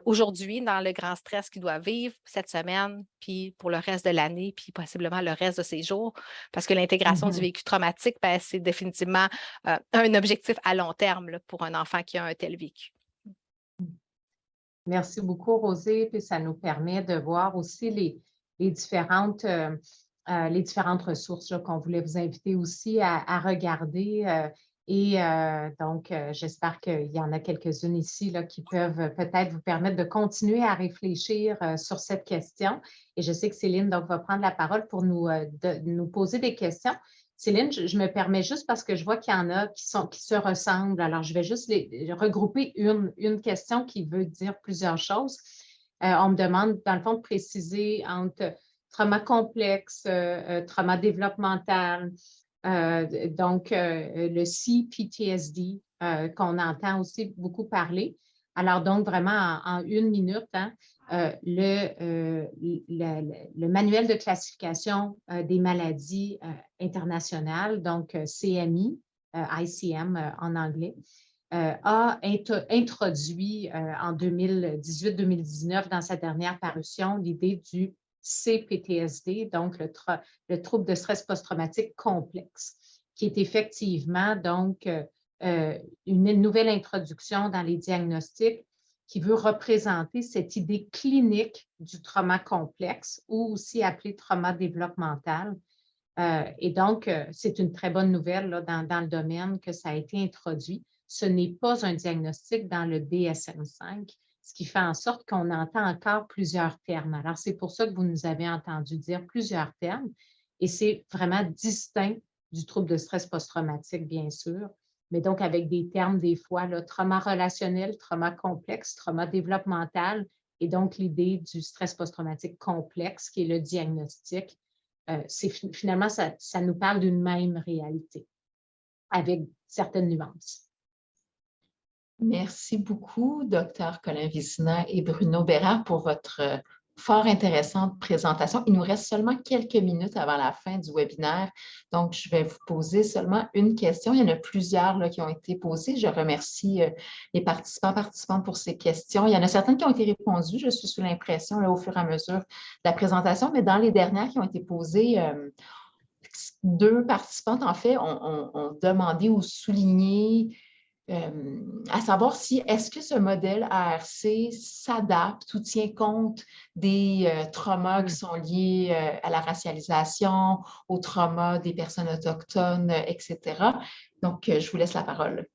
aujourd'hui dans le grand stress qu'il doit vivre cette semaine, puis pour le reste de l'année, puis possiblement le reste de ses jours. Parce que l'intégration du vécu traumatique, ben, c'est définitivement un objectif à long terme là, pour un enfant qui a un tel vécu. Merci beaucoup, Rosée. Puis ça nous permet de voir aussi les différentes ressources qu'on voulait vous inviter aussi à regarder. Donc, j'espère qu'il y en a quelques-unes ici là, qui peuvent peut-être vous permettre de continuer à réfléchir sur cette question. Et je sais que Céline donc, va prendre la parole pour nous poser des questions. Céline, je me permets juste parce que je vois qu'il y en a qui se ressemblent. Alors, je vais juste regrouper une question qui veut dire plusieurs choses. On me demande, dans le fond, de préciser entre trauma complexe, trauma développemental, donc le CPTSD, qu'on entend aussi beaucoup parler. Alors, donc, vraiment, en 1 minute, hein, le manuel de classification des maladies internationales, donc CMI, ICM en anglais, a introduit en 2018-2019, dans sa dernière parution, l'idée du CPTSD, donc le trouble de stress post-traumatique complexe, qui est effectivement donc une nouvelle introduction dans les diagnostics qui veut représenter cette idée clinique du trauma complexe ou aussi appelé trauma développemental. Et donc, c'est une très bonne nouvelle là, dans le domaine que ça a été introduit. Ce n'est pas un diagnostic dans le DSM-5, ce qui fait en sorte qu'on entend encore plusieurs termes. Alors, c'est pour ça que vous nous avez entendu dire plusieurs termes et c'est vraiment distinct du trouble de stress post-traumatique, bien sûr, mais donc avec des termes des fois, là, trauma relationnel, trauma complexe, trauma développemental et donc l'idée du stress post-traumatique complexe qui est le diagnostic. Finalement, ça nous parle d'une même réalité avec certaines nuances. Merci beaucoup, Dr. Colin Vizina et Bruno Bérard, pour votre fort intéressante présentation. Il nous reste seulement quelques minutes avant la fin du webinaire, donc je vais vous poser seulement une question. Il y en a plusieurs là, qui ont été posées. Je remercie les participantes pour ces questions. Il y en a certaines qui ont été répondues, je suis sous l'impression au fur et à mesure de la présentation, mais dans les dernières qui ont été posées, 2 participantes, en fait, ont demandé ou souligné à savoir si est-ce que ce modèle ARC s'adapte ou tient compte des traumas qui sont liés à la racialisation, aux traumas des personnes autochtones, etc. Donc, je vous laisse la parole.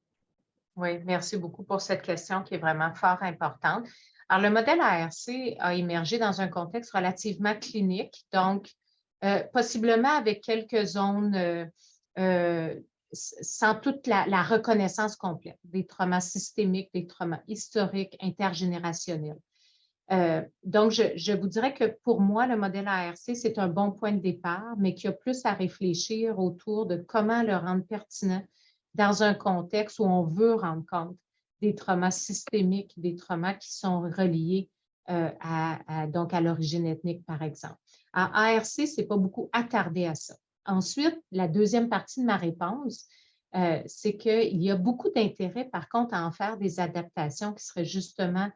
Oui, merci beaucoup pour cette question qui est vraiment fort importante. Alors, le modèle ARC a émergé dans un contexte relativement clinique, donc possiblement avec quelques zones sans toute la reconnaissance complète des traumas systémiques, des traumas historiques, intergénérationnels. Donc, je vous dirais que pour moi, le modèle ARC, c'est un bon point de départ, mais qu'il y a plus à réfléchir autour de comment le rendre pertinent dans un contexte où on veut rendre compte des traumas systémiques, des traumas qui sont reliés donc à l'origine ethnique, par exemple. En ARC, ce n'est pas beaucoup attardé à ça. Ensuite, la deuxième partie de ma réponse, c'est qu'il y a beaucoup d'intérêt, par contre, à en faire des adaptations qui seraient justement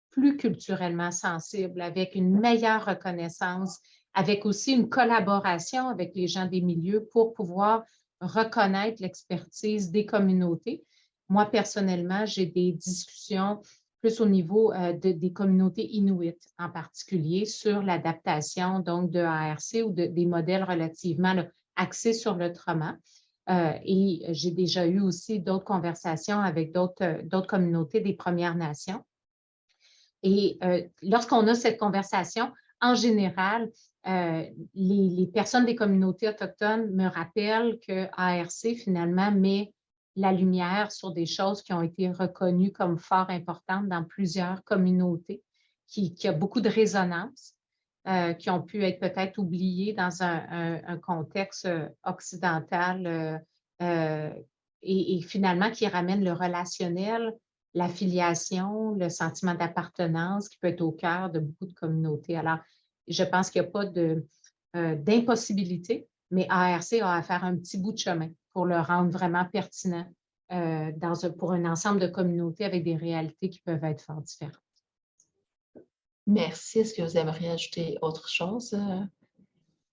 plus culturellement sensibles, avec une meilleure reconnaissance, avec aussi une collaboration avec les gens des milieux pour pouvoir reconnaître l'expertise des communautés. Moi, personnellement, j'ai des discussions plus au niveau des communautés inuites en particulier sur l'adaptation donc de ARC ou des modèles relativement axés sur le trauma. Et j'ai déjà eu aussi d'autres conversations avec d'autres communautés des Premières Nations. Et lorsqu'on a cette conversation, en général, les personnes des communautés autochtones me rappellent que ARC, finalement, met la lumière sur des choses qui ont été reconnues comme fort importantes dans plusieurs communautés, qui a beaucoup de résonance, qui ont pu être peut-être oubliées dans un contexte occidental et finalement qui ramène le relationnel, l'affiliation, le sentiment d'appartenance qui peut être au cœur de beaucoup de communautés. Alors, je pense qu'il n'y a pas d'impossibilité, mais ARC a à faire un petit bout de chemin pour le rendre vraiment pertinent pour un ensemble de communautés avec des réalités qui peuvent être fort différentes. Merci. Est-ce que vous aimeriez ajouter autre chose?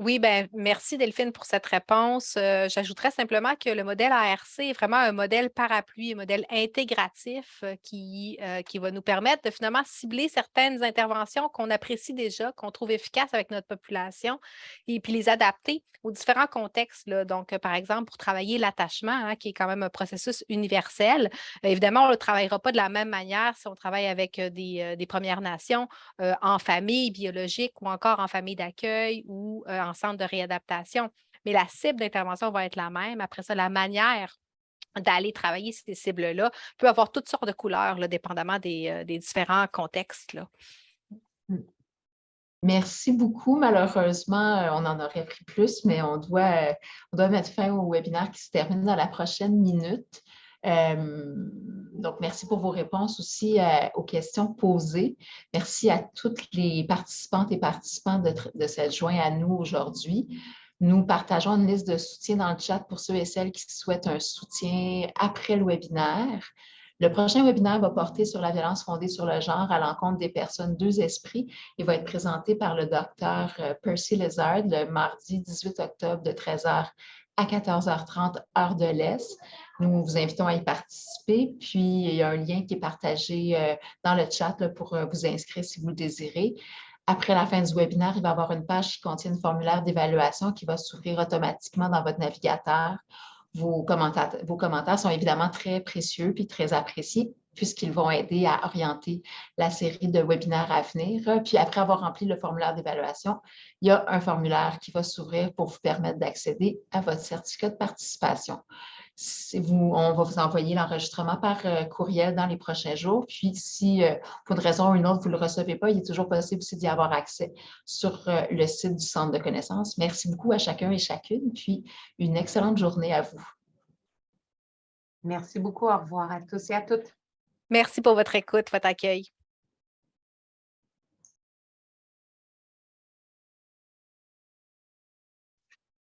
Oui, ben, merci Delphine pour cette réponse. J'ajouterais simplement que le modèle ARC est vraiment un modèle parapluie, un modèle intégratif qui va nous permettre de finalement cibler certaines interventions qu'on apprécie déjà, qu'on trouve efficaces avec notre population et puis les adapter aux différents contextes, là. Donc, par exemple, pour travailler l'attachement, hein, qui est quand même un processus universel, évidemment, on ne le travaillera pas de la même manière si on travaille avec des Premières Nations en famille biologique ou encore en famille d'accueil ou en centre de réadaptation. Mais la cible d'intervention va être la même. Après ça, la manière d'aller travailler ces cibles-là peut avoir toutes sortes de couleurs, là, dépendamment des différents contextes, là. Merci beaucoup. Malheureusement, on en aurait pris plus, mais on doit mettre fin au webinaire qui se termine dans la prochaine minute. Donc, merci pour vos réponses aussi aux questions posées. Merci à toutes les participantes et participants de s'être joints à nous aujourd'hui. Nous partageons une liste de soutien dans le chat pour ceux et celles qui souhaitent un soutien après le webinaire. Le prochain webinaire va porter sur la violence fondée sur le genre à l'encontre des personnes deux esprits. Il va être présenté par le docteur Percy Lizard le mardi 18 octobre de 13h à 14h30, heure de l'Est. Nous vous invitons à y participer. Puis, il y a un lien qui est partagé dans le chat là, pour vous inscrire si vous le désirez. Après la fin du webinaire, il va y avoir une page qui contient un formulaire d'évaluation qui va s'ouvrir automatiquement dans votre navigateur. Vos commentaires sont évidemment très précieux puis très appréciés puisqu'ils vont aider à orienter la série de webinaires à venir. Puis après avoir rempli le formulaire d'évaluation, il y a un formulaire qui va s'ouvrir pour vous permettre d'accéder à votre certificat de participation. On va vous envoyer l'enregistrement par courriel dans les prochains jours. Puis, si pour une raison ou une autre, vous ne le recevez pas, il est toujours possible aussi d'y avoir accès sur le site du Centre de connaissances. Merci beaucoup à chacun et chacune. Puis, une excellente journée à vous. Merci beaucoup. Au revoir à tous et à toutes. Merci pour votre écoute, votre accueil.